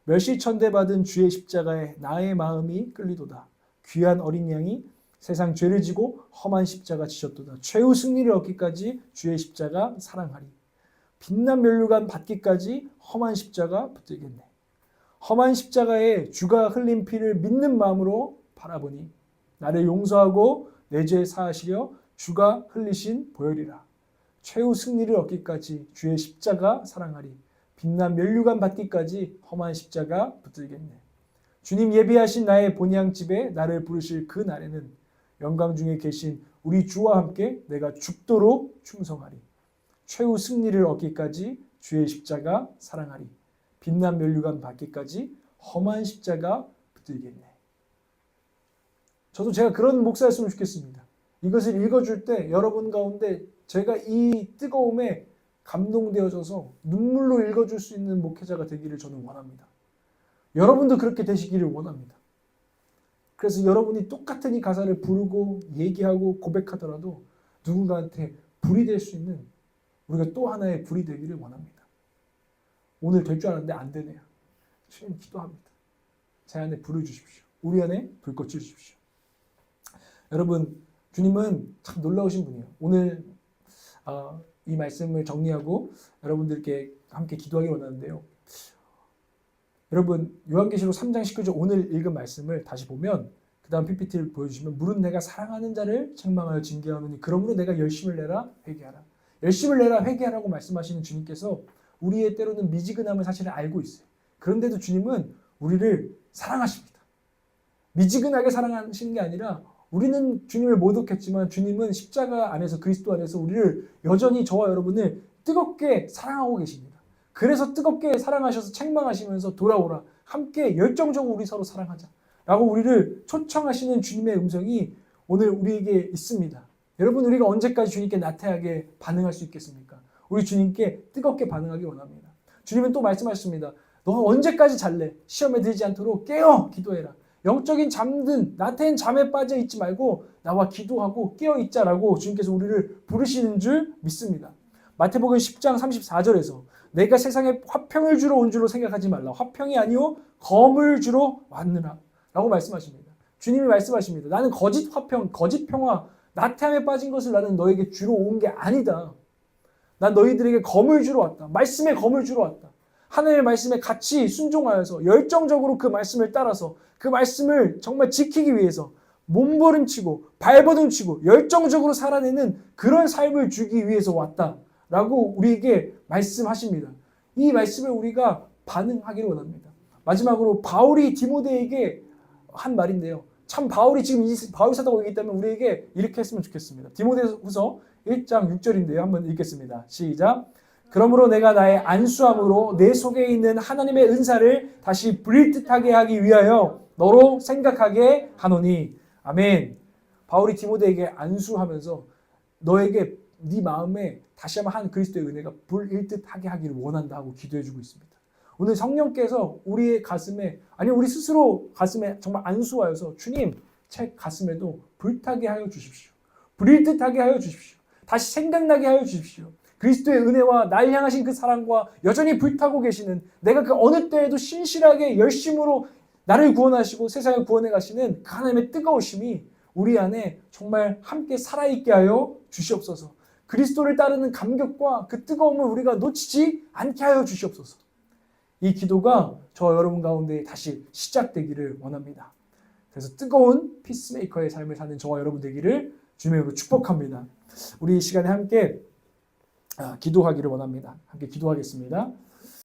멸시천대 받은 주의 십자가에 나의 마음이 끌리도다. 귀한 어린 양이 세상 죄를 지고 험한 십자가 지셨도다. 최후 승리를 얻기까지 주의 십자가 사랑하리. 빛난 멸류관 받기까지 험한 십자가 붙들겠네. 험한 십자가에 주가 흘린 피를 믿는 마음으로 바라보니 나를 용서하고 내 죄 사하시려 주가 흘리신 보혈이라. 최후 승리를 얻기까지 주의 십자가 사랑하리. 빛난 멸류관 받기까지 험한 십자가 붙들겠네. 주님 예비하신 나의 본향집에 나를 부르실 그 날에는 영광 중에 계신 우리 주와 함께 내가 죽도록 충성하리. 최후 승리를 얻기까지 주의 십자가 사랑하리. 빛난 멸류관 받기까지 험한 십자가 붙들겠네. 저도 제가 그런 목사였으면 좋겠습니다. 이것을 읽어줄 때 여러분 가운데 제가 이 뜨거움에 감동되어져서 눈물로 읽어줄 수 있는 목회자가 되기를 저는 원합니다. 여러분도 그렇게 되시기를 원합니다. 그래서 여러분이 똑같은 이 가사를 부르고 얘기하고 고백하더라도 누군가한테 불이 될 수 있는 우리가 또 하나의 불이 되기를 원합니다. 오늘 될 줄 알았는데 안 되네요. 주님 기도합니다. 제 안에 불을 주십시오. 우리 안에 불꽃을 주십시오. 여러분, 주님은 참 놀라우신 분이에요. 오늘 이 말씀을 정리하고 여러분들께 함께 기도하기 원하는데요. 여러분, 요한계시록 3장 19절 오늘 읽은 말씀을 다시 보면 그 다음 PPT를 보여주시면 물은 내가 사랑하는 자를 책망하여 징계하노니 그러므로 내가 열심을 내라 회개하라. 열심을 내라 회개하라고 말씀하시는 주님께서 우리의 때로는 미지근함을 사실은 알고 있어요. 그런데도 주님은 우리를 사랑하십니다. 미지근하게 사랑하시는 게 아니라 우리는 주님을 모독했지만 주님은 십자가 안에서 그리스도 안에서 우리를 여전히 저와 여러분을 뜨겁게 사랑하고 계십니다. 그래서 뜨겁게 사랑하셔서 책망하시면서 돌아오라. 함께 열정적으로 우리 서로 사랑하자. 라고 우리를 초청하시는 주님의 음성이 오늘 우리에게 있습니다. 여러분, 우리가 언제까지 주님께 나태하게 반응할 수 있겠습니까? 우리 주님께 뜨겁게 반응하기 원합니다. 주님은 또 말씀하셨습니다. 너가 언제까지 잘래? 시험에 들지 않도록 깨어 기도해라. 영적인 잠든 나태한 잠에 빠져 있지 말고 나와 기도하고 깨어 있자라고 주님께서 우리를 부르시는 줄 믿습니다. 마태복음 10장 34절에서 내가 세상에 화평을 주러 온 줄로 생각하지 말라. 화평이 아니오 검을 주러 왔느라 라고 말씀하십니다. 주님이 말씀하십니다. 나는 거짓 화평, 거짓 평화, 나태함에 빠진 것을 나는 너에게 주러 온 게 아니다. 난 너희들에게 검을 주러 왔다. 말씀에 검을 주러 왔다. 하나님의 말씀에 같이 순종하여서 열정적으로 그 말씀을 따라서 그 말씀을 정말 지키기 위해서 몸부림치고 발버둥치고 열정적으로 살아내는 그런 삶을 주기 위해서 왔다라고 우리에게 말씀하십니다. 이 말씀을 우리가 반응하기를 원합니다. 마지막으로 바울이 디모데에게 한 말인데요. 참 바울이 지금 이 바울 사도가 있기 때문에 우리에게 이렇게 했으면 좋겠습니다. 디모데후서 1장 6절인데요. 한번 읽겠습니다. 시작. 그러므로 내가 나의 안수함으로 내 속에 있는 하나님의 은사를 다시 부릴듯하게 하기 위하여 너로 생각하게 하노니. 아멘. 바울이 디모데에게 안수하면서 너에게 네 마음에 다시 한번 한 그리스도의 은혜가 불일듯하게 하기를 원한다 하고 기도해주고 있습니다. 오늘 성령께서 우리의 가슴에, 아니 우리 스스로 가슴에 정말 안수하여서 주님 제 가슴에도 불타게 하여 주십시오. 불일듯하게 하여 주십시오. 다시 생각나게 하여 주십시오. 그리스도의 은혜와 날 향하신 그 사랑과 여전히 불타고 계시는, 내가 그 어느 때에도 신실하게 열심으로 나를 구원하시고 세상을 구원해 가시는 그 하나님의 뜨거우심이 우리 안에 정말 함께 살아있게 하여 주시옵소서. 그리스도를 따르는 감격과 그 뜨거움을 우리가 놓치지 않게 하여 주시옵소서. 이 기도가 저와 여러분 가운데 다시 시작되기를 원합니다. 그래서 뜨거운 피스메이커의 삶을 사는 저와 여러분 되기를 주님의 이름으로 축복합니다. 우리 이 시간에 함께 기도하기를 원합니다. 함께 기도하겠습니다.